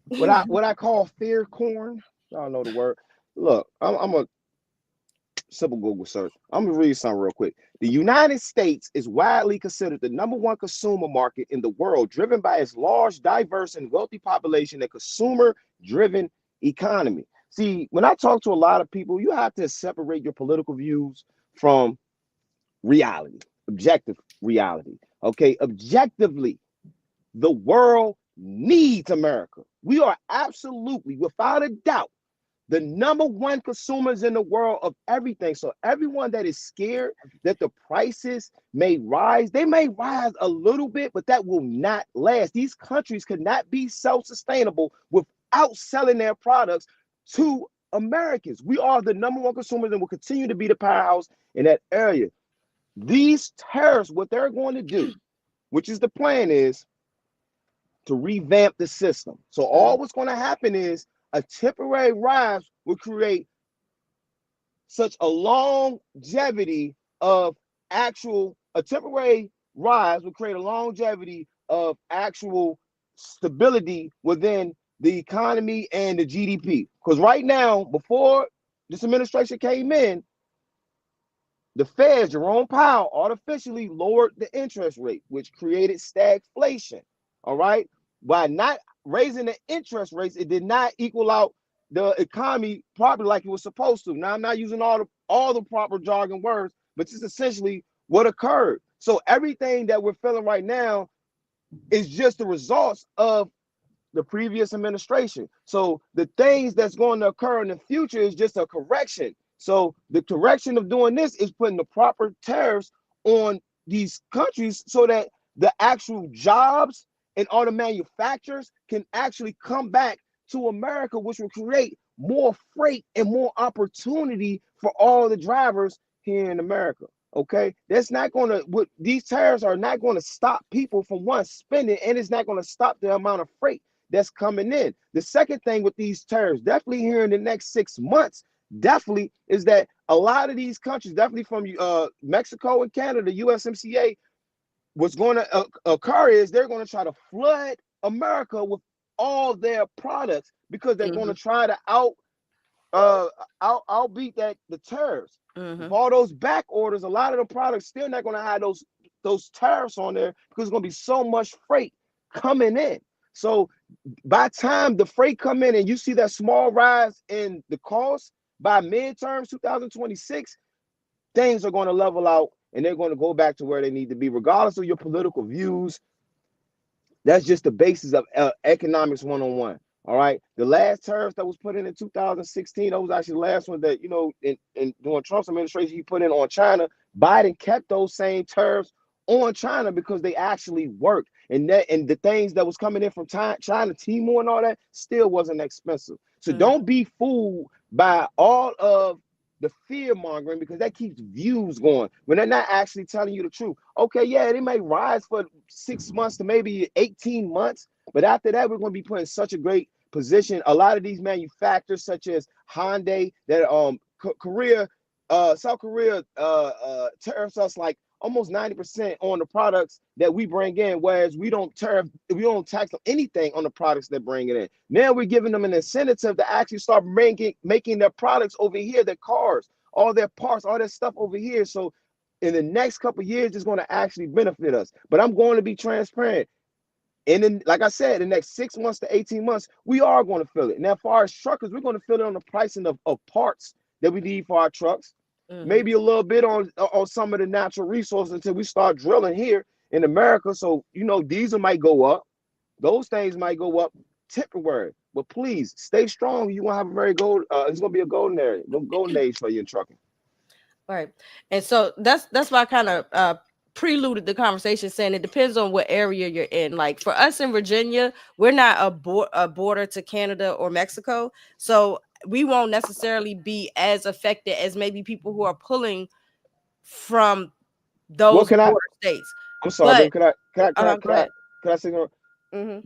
What I call fear corn. Y'all know the word. Look, I'm a simple Google search. I'm gonna read something real quick. The United States is widely considered the #1 consumer market in the world, driven by its large, diverse, and wealthy population and consumer-driven economy. See, when I talk to a lot of people, you have to separate your political views from reality, objective reality. Okay, objectively, the world needs America. We are absolutely, without a doubt, the #1 consumers in the world of everything. So everyone that is scared that the prices may rise, they may rise a little bit, but that will not last. These countries could not be self-sustainable without selling their products to Americans. We are the #1 consumers and will continue to be the powerhouse in that area. These tariffs, what they're going to do, which is the plan, is to revamp the system. So all what's going to happen is a temporary rise will create such a longevity of a temporary rise will create a longevity of actual stability within the economy and the GDP. Because right now, before this administration came in, the Fed, Jerome Powell, artificially lowered the interest rate, which created stagflation. All right. By not raising the interest rates, it did not equal out the economy properly like it was supposed to. Now, I'm not using all the proper jargon words, but it's essentially what occurred. So everything that we're feeling right now is just the results of the previous administration. So the things that's going to occur in the future is just a correction. So the correction of doing this is putting the proper tariffs on these countries so that the actual jobs and all the manufacturers can actually come back to America, which will create more freight and more opportunity for all the drivers here in America. Okay, that's not going to, these tariffs are not going to stop people from spending, and it's not going to stop the amount of freight that's coming in. The second thing with these tariffs, definitely here in the next 6 months, definitely is that a lot of these countries, definitely from Mexico and Canada, USMCA, what's going to occur is they're going to try to flood America with all their products because they're going to try to I'll beat that the tariffs. Mm-hmm. With all those back orders, a lot of the products still not going to have those tariffs on there because there's going to be so much freight coming in. So by the time the freight come in and you see that small rise in the cost by midterms 2026, things are going to level out and they're going to go back to where they need to be, regardless of your political views. That's just the basis of economics 101. All right. The last tariffs that was put in 2016, that was actually the last one that, in during Trump's administration, he put in on China. Biden kept those same tariffs on China because they actually worked. And the things that was coming in from China, Timor and all that still wasn't expensive. So don't be fooled by all of the fear mongering because that keeps views going when they're not actually telling you the truth. Okay, yeah, they may rise for 6 months to maybe 18 months, but after that, we're going to be put in such a great position. A lot of these manufacturers, such as Hyundai, that South Korea tariffs us like almost 90% on the products that we bring in, whereas we don't tax them anything on the products that bring it in. Now we're giving them an incentive to actually start making their products over here, their cars, all their parts, all that stuff over here. So in the next couple of years, it's going to actually benefit us. But I'm going to be transparent. And then, like I said, the next 6 months to 18 months, we are going to feel it. Now, as far as truckers, we're going to feel it on the pricing of parts that we need for our trucks. Maybe a little bit on some of the natural resources until we start drilling here in America. So, diesel might go up. Those things might go up temporary. But please stay strong. You're going to have a very it's going to be a golden age for you in trucking. All right. And so that's why I kind of preluded the conversation saying it depends on what area you're in. Like for us in Virginia, we're not a border to Canada or Mexico. So we won't necessarily be as affected as maybe people who are pulling from those border states. I'm sorry, can I say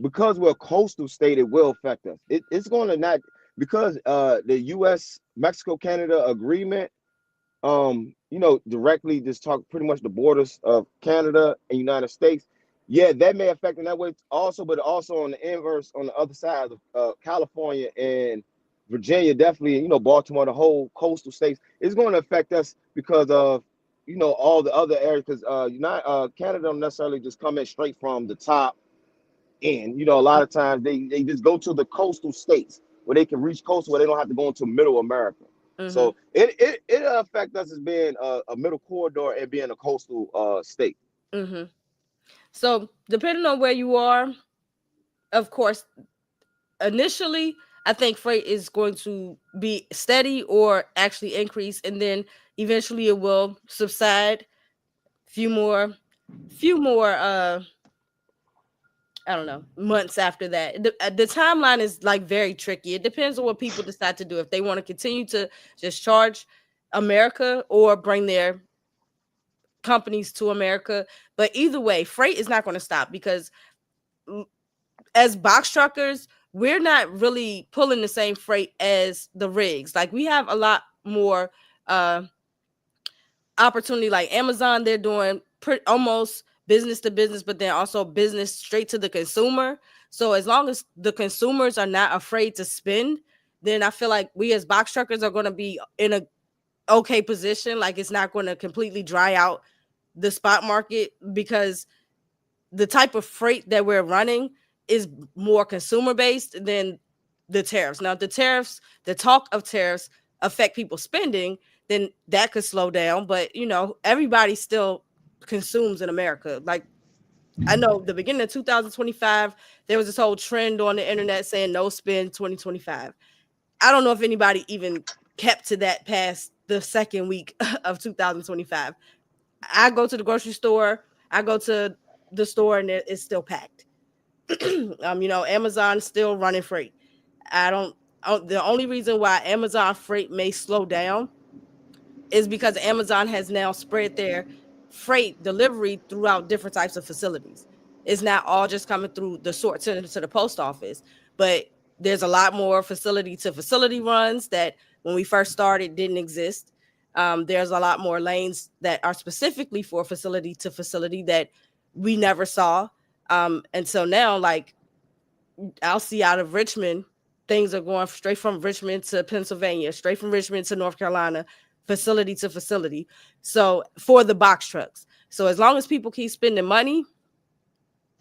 because we're a coastal state, it will affect us. It's going to not, because the U.S. Mexico Canada agreement, directly just talk pretty much the borders of Canada and United States. Yeah, that may affect in that way also, but also on the inverse, on the other side of California and Virginia, definitely, Baltimore, the whole coastal states, it's going to affect us because of, all the other areas, because Canada don't necessarily just come in straight from the top. And, a lot of times they just go to the coastal states where they can reach coastal, where they don't have to go into middle America. So it'll affect us as being a middle corridor and being a coastal state. So depending on where you are, of course, initially, I think freight is going to be steady or actually increase, and then eventually it will subside. Few more I don't know, months after that. The timeline is like very tricky. It depends on what people decide to do. If they want to continue to just charge America or bring their companies to America. But either way, freight is not going to stop because as box truckers, we're not really pulling the same freight as the rigs. Like we have a lot more opportunity. Like Amazon, they're doing almost business to business, but then also business straight to the consumer. So as long as the consumers are not afraid to spend, then I feel like we as box truckers are going to be in a okay position. Like it's not going to completely dry out the spot market because the type of freight that we're running is more consumer based than the tariffs. Now, the talk of tariffs affect people spending, then that could slow down. But, everybody still consumes in America. Like, I know the beginning of 2025, there was this whole trend on the internet saying no spend 2025. I don't know if anybody even kept to that past the second week of 2025. I go to the grocery store, I go to the store, and it's still packed. Amazon's still running freight. The only reason why Amazon freight may slow down is because Amazon has now spread their freight delivery throughout different types of facilities. It's not all just coming through the sort center to the post office, but there's a lot more facility to facility runs that when we first started didn't exist. There's a lot more lanes that are specifically for facility to facility that we never saw. And so now, like, I'll see out of Richmond things are going straight from Richmond to Pennsylvania, straight from Richmond to North Carolina, facility to facility. So for the box trucks. So as long as people keep spending money,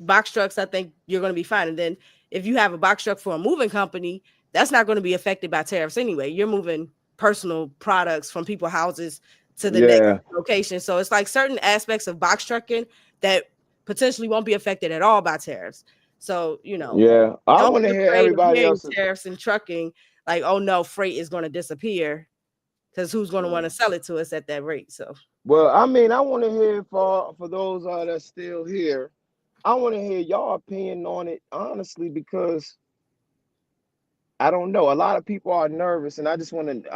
box trucks, I think you're going to be fine. And then if you have a box truck for a moving company, that's not going to be affected by tariffs anyway. You're moving personal products from people's houses to the next location. So it's like certain aspects of box trucking that potentially won't be affected at all by tariffs. So, you know, I don't want be to hear afraid of everybody hearing else. tariffs and trucking. Like, oh no, freight is going to disappear because who's going to want to sell it to us at that rate? So, well, I mean, I want to hear for those that's still here. I want to hear y'all opinion on it, honestly, because I don't know. A lot of people are nervous, and I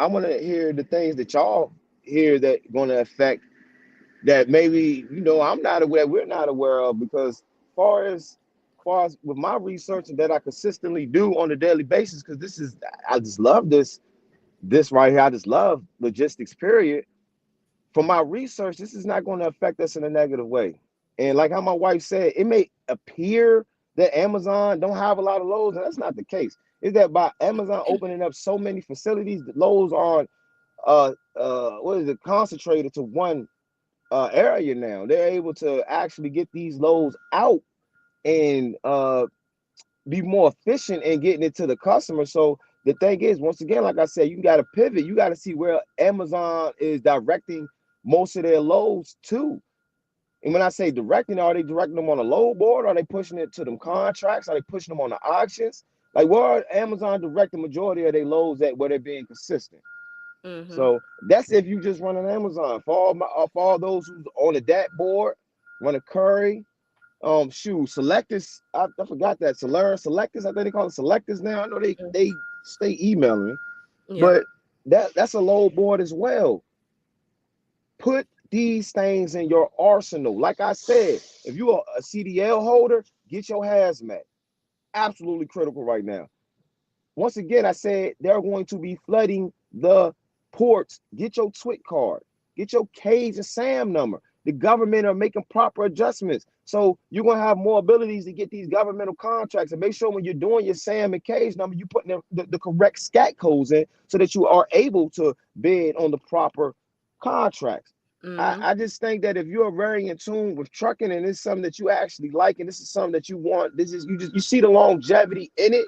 want to hear the things that y'all hear that going to affect that maybe I'm not aware, we're not aware of, because far as with my research that I consistently do on a daily basis, because I just love this right here. I just love logistics, period. From my research, this is not going to affect us in a negative way. And like how my wife said, it may appear that Amazon don't have a lot of loads, and that's not the case. Is that by Amazon opening up so many facilities, the loads aren't concentrated to one area now. They're able to actually get these loads out and be more efficient in getting it to the customer. So the thing is, once again, like I said, you got to pivot. You got to see where Amazon is directing most of their loads to. And when I say directing, are they directing them on a load board? Are they pushing it to them contracts? Are they pushing them on the auctions? Like, where are Amazon directing the majority of their loads at, where they're being consistent? So that's if you just run an Amazon. For all those who's on the DAT board, run a Curry, Selectors. I forgot that Selectors. I think they call it Selectors now. I know they stay emailing me, but that's a load board as well. Put these things in your arsenal. Like I said, if you're a CDL holder, get your hazmat. Absolutely critical right now. Once again, I said they're going to be flooding the ports. Get your TWIC card. Get your CAGE and SAM number. The government are making proper adjustments. So you're going to have more abilities to get these governmental contracts, and make sure when you're doing your SAM and CAGE number, you're putting the correct SCAT codes in so that you are able to bid on the proper contracts. I just think that if you're very in tune with trucking and it's something that you actually like, and this is something that you want, you see the longevity in it,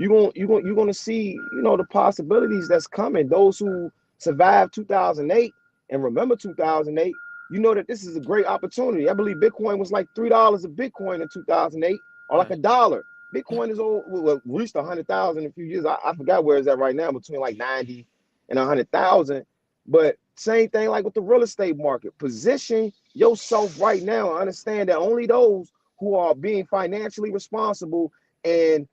you're gonna see the possibilities that's coming. Those who survived 2008 and remember 2008, that this is a great opportunity. I believe Bitcoin was like $3 a Bitcoin in 2008, or like $1. Bitcoin is reached 100,000 in a few years. I forgot where it's at right now, between like 90 and 100,000. But same thing like with the real estate market. Position yourself right now. Understand that only those who are being financially responsible and,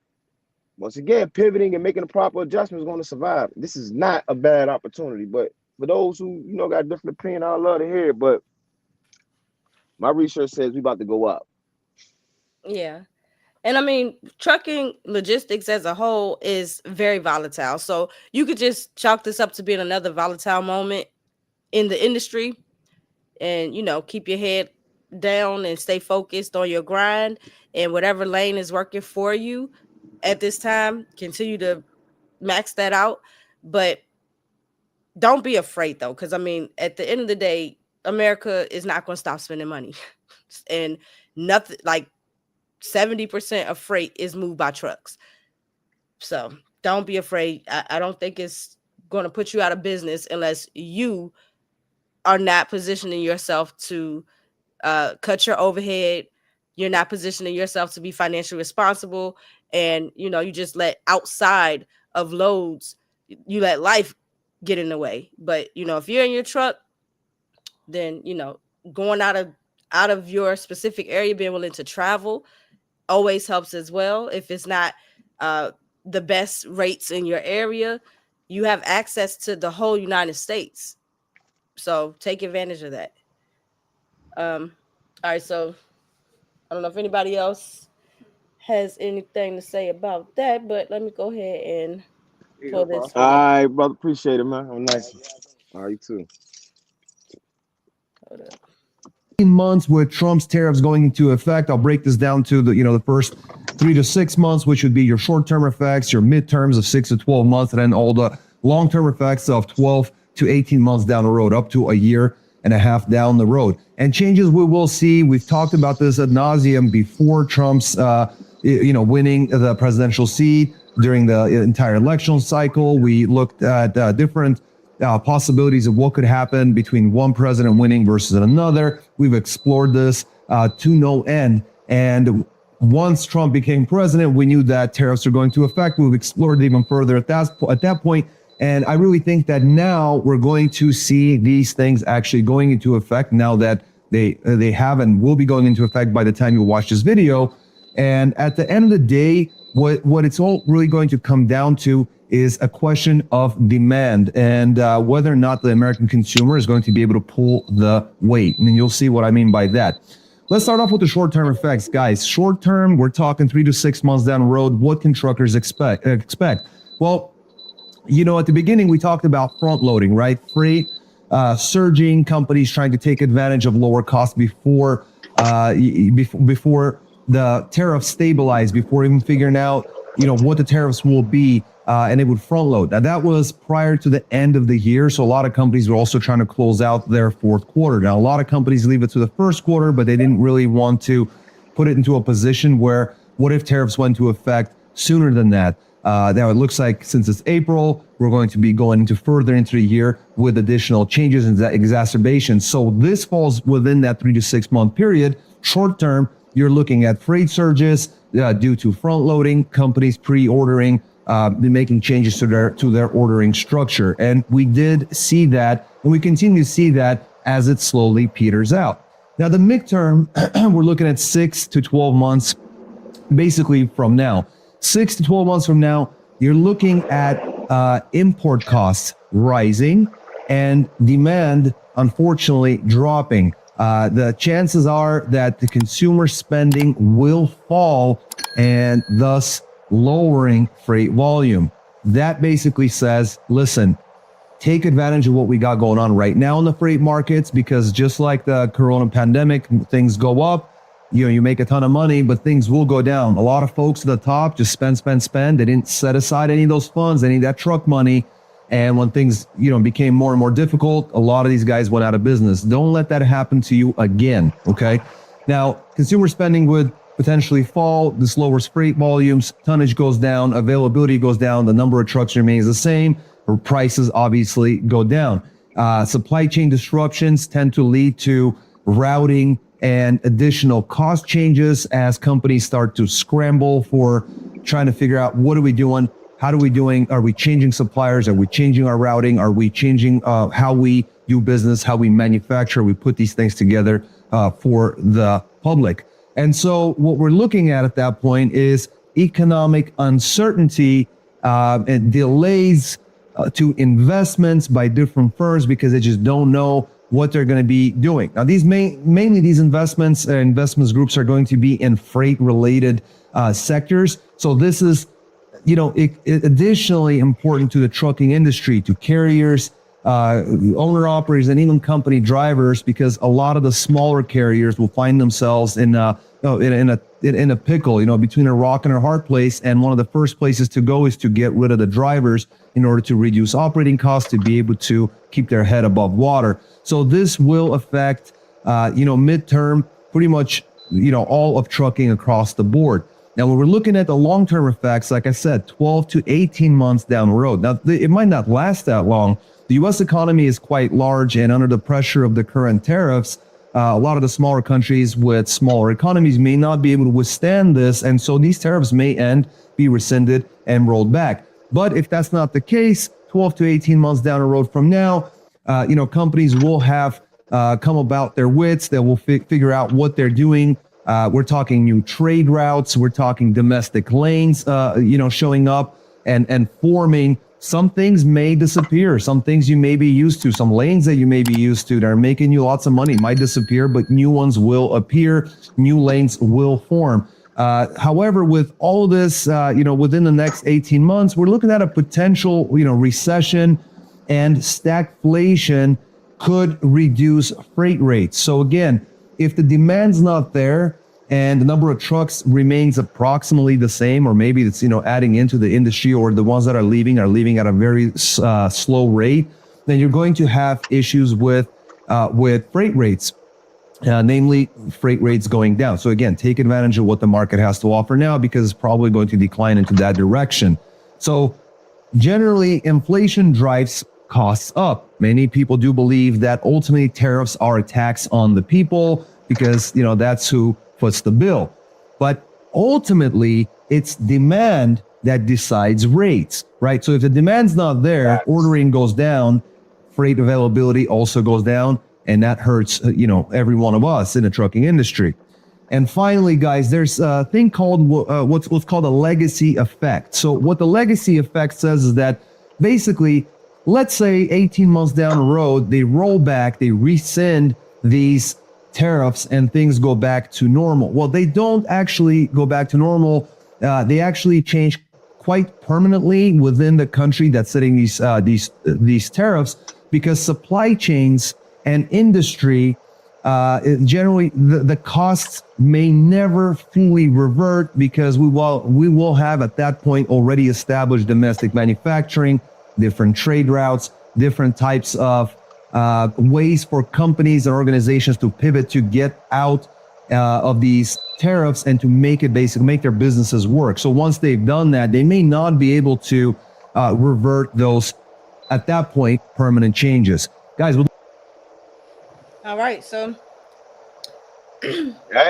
once again, pivoting and making the proper adjustments is going to survive. This is not a bad opportunity. But for those who got a different opinion, I'd love to hear it. But my research says we about to go up. Yeah. And I mean, trucking logistics as a whole is very volatile. So you could just chalk this up to being another volatile moment in the industry, and, keep your head down and stay focused on your grind, and whatever lane is working for you at this time, continue to max that out. But don't be afraid, though, because I mean, at the end of the day, America is not going to stop spending money. And nothing, like 70% of freight is moved by trucks. So don't be afraid. I don't think it's going to put you out of business unless you are not positioning yourself to cut your overhead. You're not positioning yourself to be financially responsible. And, you just let outside of loads, you let life get in the way. But, if you're in your truck, then, going out of your specific area, being willing to travel always helps as well. If it's not the best rates in your area, you have access to the whole United States. So take advantage of that. All right. So I don't know if anybody else has anything to say about that, but let me go ahead and pull this. All right, brother. Appreciate it, man. I'm nice. All right, you too. Hold up. Months with Trump's tariffs going into effect. I'll break this down to the first 3 to 6 months, which would be your short-term effects, your midterms of 6 to 12 months, and then all the long-term effects of 12 to 18 months down the road, up to a year and a half down the road. And changes we will see, we've talked about this ad nauseum before Trump's winning the presidential seat. During the entire election cycle, we looked at different possibilities of what could happen between one president winning versus another. We've explored this to no end. And once Trump became president, we knew that tariffs are going to affect. We've explored it even further at that point. And I really think that now we're going to see these things actually going into effect, now that they have and will be going into effect by the time you watch this video. And at the end of the day, what it's all really going to come down to is a question of demand and whether or not the American consumer is going to be able to pull the weight. And you'll see what I mean by that. Let's start off with the short-term effects, guys. Short-term, we're talking 3 to 6 months down the road. What can truckers expect? Well, at the beginning, we talked about front loading, right? Freight surging, companies trying to take advantage of lower costs before the tariffs stabilize, before even figuring out, what the tariffs will be, and it would front load. Now, that was prior to the end of the year. So a lot of companies were also trying to close out their fourth quarter. Now, a lot of companies leave it to the first quarter, but they didn't really want to put it into a position where, what if tariffs went into effect sooner than that? Now, it looks like since it's April, we're going to be going into further into the year with additional changes and exacerbations. So this falls within that 3 to 6 month period. Short term, you're looking at freight surges due to front loading, companies pre-ordering, making changes to their ordering structure. And we did see that, and we continue to see that as it slowly peters out. Now, the midterm, we're looking at 6 to 12 months, basically from now. 6 to 12 months from now, you're looking at import costs rising and demand, unfortunately, dropping. The chances are that the consumer spending will fall and thus lowering freight volume. That basically says, listen, take advantage of what we got going on right now in the freight markets, because just like the corona pandemic, things go up. You make a ton of money, but things will go down. A lot of folks at the top just spend. They didn't set aside any of those funds, any of that truck money. And when things, became more and more difficult, a lot of these guys went out of business. Don't let that happen to you again, okay? Now, consumer spending would potentially fall. This lowers freight volumes, tonnage goes down, availability goes down, the number of trucks remains the same, or prices obviously go down. Supply chain disruptions tend to lead to routing and additional cost changes as companies start to scramble for trying to figure out, what are we doing? How are we doing? Are we changing suppliers? Are we changing our routing? Are we changing how we do business, how we manufacture? We put these things together for the public. And so what we're looking at that point is economic uncertainty and delays to investments by different firms, because they just don't know what they're going to be doing. Now, mainly these investments groups are going to be in freight related sectors. So this is, additionally important to the trucking industry, to carriers, owner operators, and even company drivers, because a lot of the smaller carriers will find themselves in a pickle, between a rock and a hard place. And one of the first places to go is to get rid of the drivers in order to reduce operating costs, to be able to keep their head above water. So this will affect, midterm, pretty much, all of trucking across the board. Now, when we're looking at the long-term effects, like I said, 12 to 18 months down the road. Now, it might not last that long. The U.S. economy is quite large, and under the pressure of the current tariffs, a lot of the smaller countries with smaller economies may not be able to withstand this, and so these tariffs may be rescinded and rolled back. But if that's not the case, 12 to 18 months down the road from now, companies will have come about their wits. They will figure out what they're doing. We're talking new trade routes. We're talking domestic lanes, showing up and forming. Some things may disappear. Some things you may be used to, some lanes that you may be used to that are making you lots of money might disappear, but new ones will appear. New lanes will form. However, with all of this, within the next 18 months, we're looking at a potential, recession, and stagflation could reduce freight rates. So again, if the demand's not there, and the number of trucks remains approximately the same, or maybe it's adding into the industry, or the ones that are leaving at a very slow rate, then you're going to have issues with freight rates. Namely freight rates going down. So again, take advantage of what the market has to offer now, because it's probably going to decline into that direction. So generally, inflation drives costs up. Many people do believe that ultimately tariffs are a tax on the people, because that's who foots the bill. But ultimately, it's demand that decides rates, right? So if the demand's not there, ordering goes down, freight availability also goes down, and that hurts, every one of us in the trucking industry. And finally, guys, there's a thing called what's called a legacy effect. So what the legacy effect says is that basically, let's say 18 months down the road, they roll back, they rescind these tariffs, and things go back to normal. Well, they don't actually go back to normal. They actually change quite permanently within the country that's setting these tariffs, because supply chains and industry, generally the costs may never fully revert, because we will have at that point already established domestic manufacturing, different trade routes, different types of ways for companies and organizations to pivot to get out of these tariffs and to make their businesses work. So once they've done that, they may not be able to revert those at that point permanent changes. Guys, All right, so I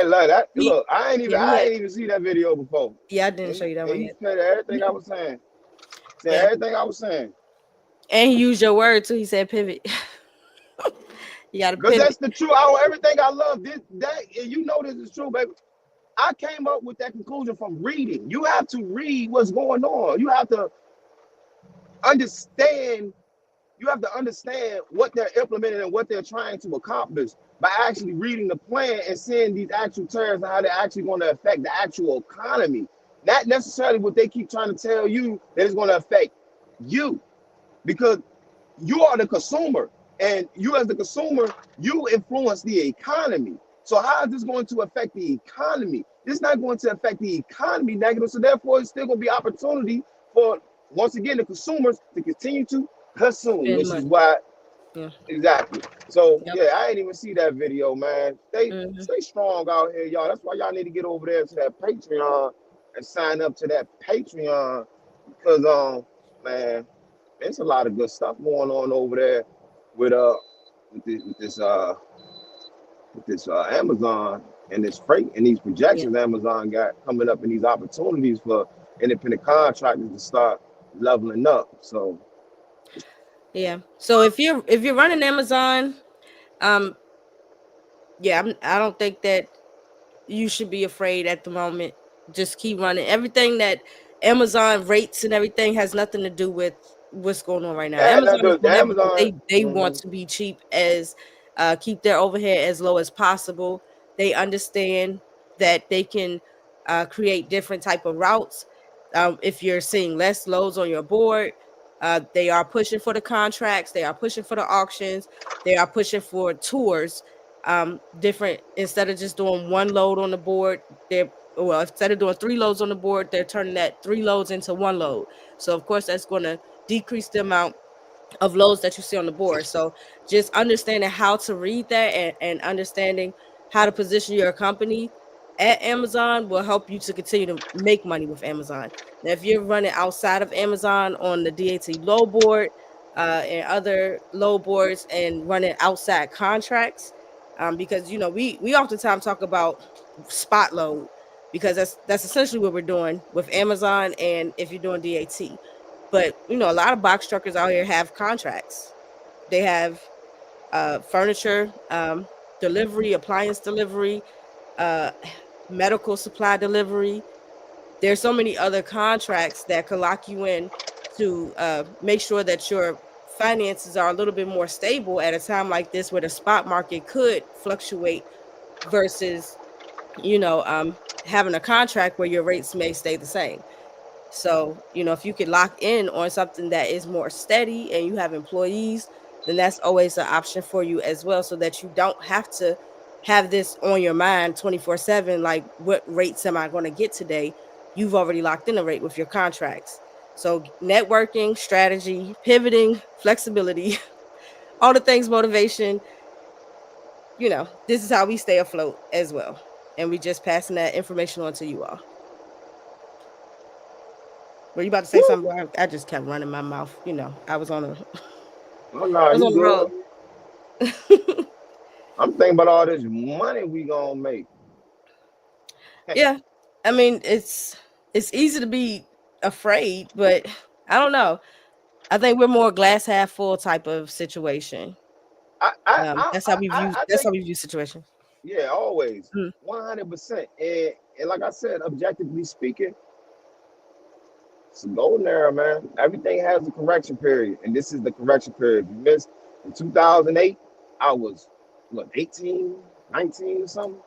ain't like that. Look, I ain't even see that video before. I didn't show you that one He yet. said everything I was saying. Everything I was saying. And he used your word too. He said pivot. You gotta Because pivot. that's the truth. Everything I love, this is true, baby. I came up with that conclusion from reading. You have to read what's going on. You have to understand. You have to understand what they're implementing and what they're trying to accomplish by actually reading the plan and seeing these actual terms and how they're actually going to affect the actual economy. Not necessarily what they keep trying to tell you that it's going to affect you, because you are the consumer, and you as the consumer, you influence the economy. So how is this going to affect the economy? It's not going to affect the economy negative. So therefore, it's still going to be opportunity for, once again, the consumers to continue to consume, which is why, exactly. So I ain't even see that video, man. Stay strong out here, y'all. That's why y'all need to get over there to that Patreon and sign up to that Patreon, because man, there's a lot of good stuff going on over there with this Amazon and this freight and these projections Amazon got coming up, and these opportunities for independent contractors to start leveling up. So so if you're running Amazon, I don't think that you should be afraid at the moment. Just keep running. Everything that Amazon rates and everything has nothing to do with what's going on right now. They want to be cheap, as keep their overhead as low as possible. They understand that they can create different type of routes. If you're seeing less loads on your board, they are pushing for the contracts, they are pushing for the auctions, they are pushing for tours. Different, instead of just doing one load on the board, instead of doing 3 loads on the board, they're turning that 3 loads into 1 load. So of course that's going to decrease the amount of loads that you see on the board. So just understanding how to read that and understanding how to position your company at Amazon will help you to continue to make money with Amazon. Now, if you're running outside of Amazon on the DAT low board and other low boards and running outside contracts, because we oftentimes talk about spot load, because that's essentially what we're doing with Amazon, and if you're doing DAT. But a lot of box truckers out here have contracts. They have furniture delivery, appliance delivery, medical supply delivery. There's so many other contracts that could lock you in to make sure that your finances are a little bit more stable at a time like this, where the spot market could fluctuate versus having a contract where your rates may stay the same. So if you could lock in on something that is more steady and you have employees, then that's always an option for you as well, so that you don't have to have this on your mind 24/7, like what rates am I going to get today? You've already locked in a rate with your contracts. So networking, strategy, pivoting, flexibility, all the things, motivation, this is how we stay afloat as well. And we just passing that information on to you all. Were you about to say Woo! something? I just kept running my mouth. I was on a Oh, nah, I was you on the good. road. I'm thinking about all this money we gonna make. Yeah. I mean, it's easy to be afraid, but I don't know. I think we're more glass half full type of situation. That's how we view I think, situations. yeah, always Mm, 100%. And like I said, objectively speaking, it's a golden era, man. Everything has a correction period, and this is the correction period. If you missed in 2008, I was what 18, 19 or something, we were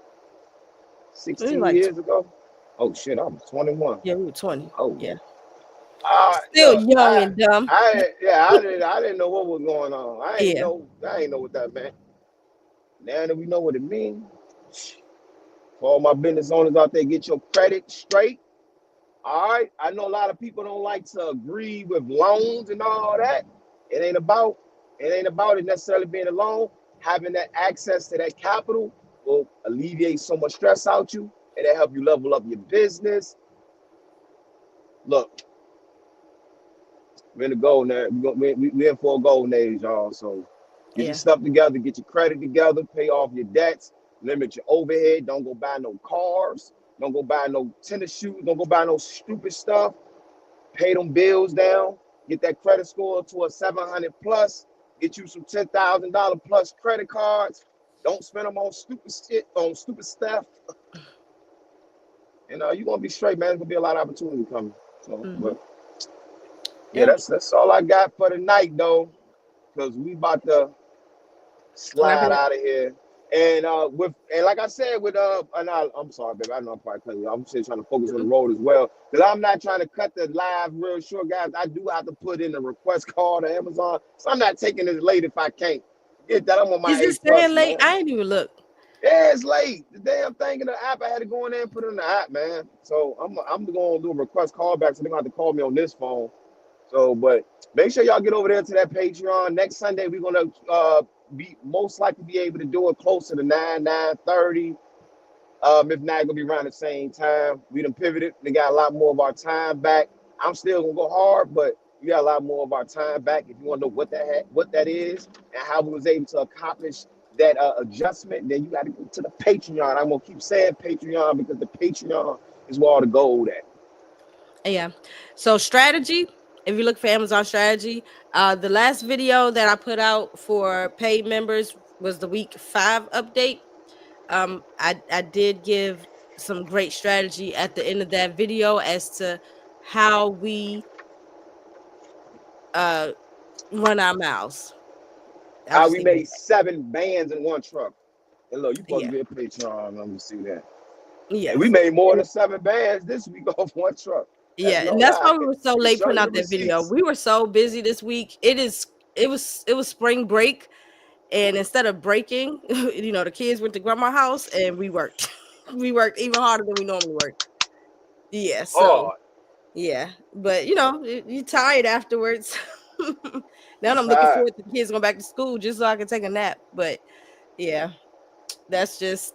16 like, years ago. Oh shit, I was 21. yeah, we were 20. Oh, Yeah. Still look, young and dumb. I didn't know what was going on. Yeah. I ain't know what that meant. Now that we know what it means, for all my business owners out there, get your credit straight. All right. I know a lot of people don't like to agree with loans and all that. It ain't about it necessarily being a loan. Having that access to that capital will alleviate so much stress out you. It'll help you level up your business. Look, we're in the gold now. We're in for a golden age, y'all. So get your Yeah. stuff together, get your credit together, pay off your debts, limit your overhead. Don't go buy no cars. Don't go buy no tennis shoes. Don't go buy no stupid stuff. Pay them bills down. Get that credit score to a 700 plus. Get you some $10,000 plus credit cards. Don't spend them on stupid shit, on stupid stuff. And you're gonna be straight, man. There's gonna be a lot of opportunity coming. So, Mm-hmm. but yeah, Yeah. that's all I got for tonight, though, because we about to Wrap slide it up. out of here. And like I said, I'm sorry, baby. I know I'm probably cutting you. I'm just trying to focus on the Mhm. road as well, because I'm not trying to cut the live real short, guys. I do have to put in a request call to Amazon, so I'm not taking this late if I can't get that. I'm on my Is it A+, staying late? man. I ain't even look. Yeah, it's late. The damn thing in the app, I had to go in there and put it in the app, man. So I'm gonna do a request callback, so they're gonna have to call me on this phone. So, but make sure y'all get over there to that Patreon. Next Sunday, we're gonna be most likely be able to do it closer to 9:30. If not, gonna be around the same time. We done pivoted. We got a lot more of our time back. I'm still gonna go hard, but we got a lot more of our time back. If you want to know what that is, and how we was able to accomplish that adjustment, then you got to go to the Patreon. I'm gonna keep saying Patreon because the Patreon is where all the gold at. Yeah. So strategy, if you look for Amazon strategy, the last video that I put out for paid members was the week 5 update. I did give some great strategy at the end of that video as to how we run our mouths. I'll How just we leave it at made 7 bands in one truck. And look, you that. supposed to Yeah. be a Patreon. Let me see that. And we Yes. made more And than 7 bands this week off one truck. That's yeah, no and that's lie. why we were so Can late show putting you the out that video. receipts. We were so busy this week. It was spring break, and instead of breaking, the kids went to grandma's house and we worked. We worked even harder than we normally work. Yeah, so Oh, yeah, but you tired afterwards. Now I'm I'm looking tired. forward to the kids going back to school just so I can take a nap. But yeah, that's just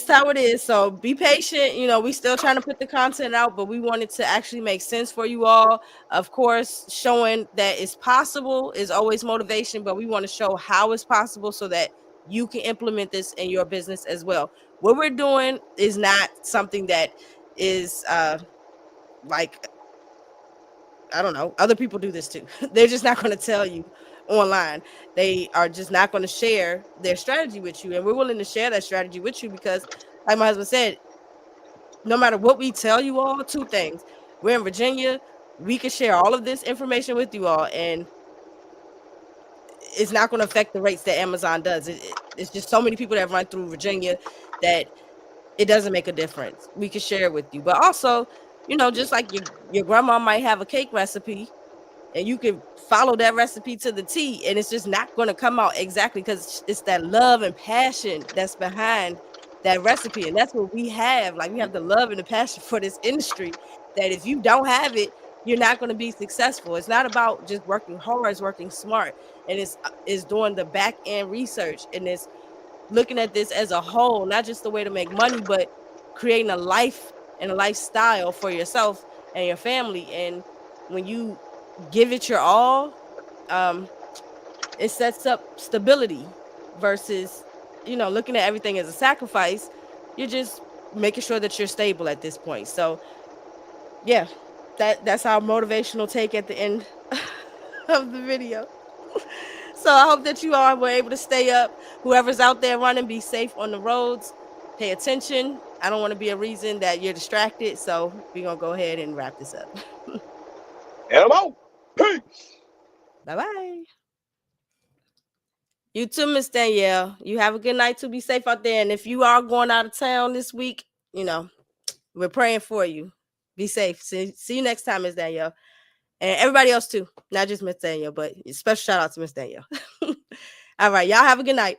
how it is. So be patient. We still trying to put the content out, but we want it to actually make sense for you all. Of course, showing that it's possible is always motivation, but we want to show how it's possible so that you can implement this in your business as well. What we're doing is not something that is like, I don't know, other people do this too. They're just not going to tell you online. They are just not going to share their strategy with you. And we're willing to share that strategy with you because, like my husband said, no matter what we tell you all, 2 things. We're in Virginia. We can share all of this information with you all, and it's not going to affect the rates that Amazon does. It's just so many people that run through Virginia that it doesn't make a difference. We can share it with you. But also, just like your grandma might have a cake recipe, and you can follow that recipe to the T, and it's just not going to come out exactly, because it's that love and passion that's behind that recipe. And that's what we have. Like, we have the love and the passion for this industry, that if you don't have it, you're not going to be successful. It's not about just working hard, it's working smart. And it's doing the back end research, and it's looking at this as a whole, not just the way to make money, but creating a life and a lifestyle for yourself and your family. And when you give it your all, it sets up stability versus, looking at everything as a sacrifice. You're just making sure that you're stable at this point. So yeah, that's our motivational take at the end of the video. So I hope that you all were able to stay up. Whoever's out there running, be safe on the roads. Pay attention. I don't want to be a reason that you're distracted. So we're going to go ahead and wrap this up. And I'm out. Peace. Bye-bye. You too, Miss Danielle. You have a good night too. Be safe out there. And if you are going out of town this week, we're praying for you. Be safe. See you next time, Miss Danielle. And everybody else too. Not just Miss Danielle, but special shout out to Miss Danielle. All right. Y'all have a good night.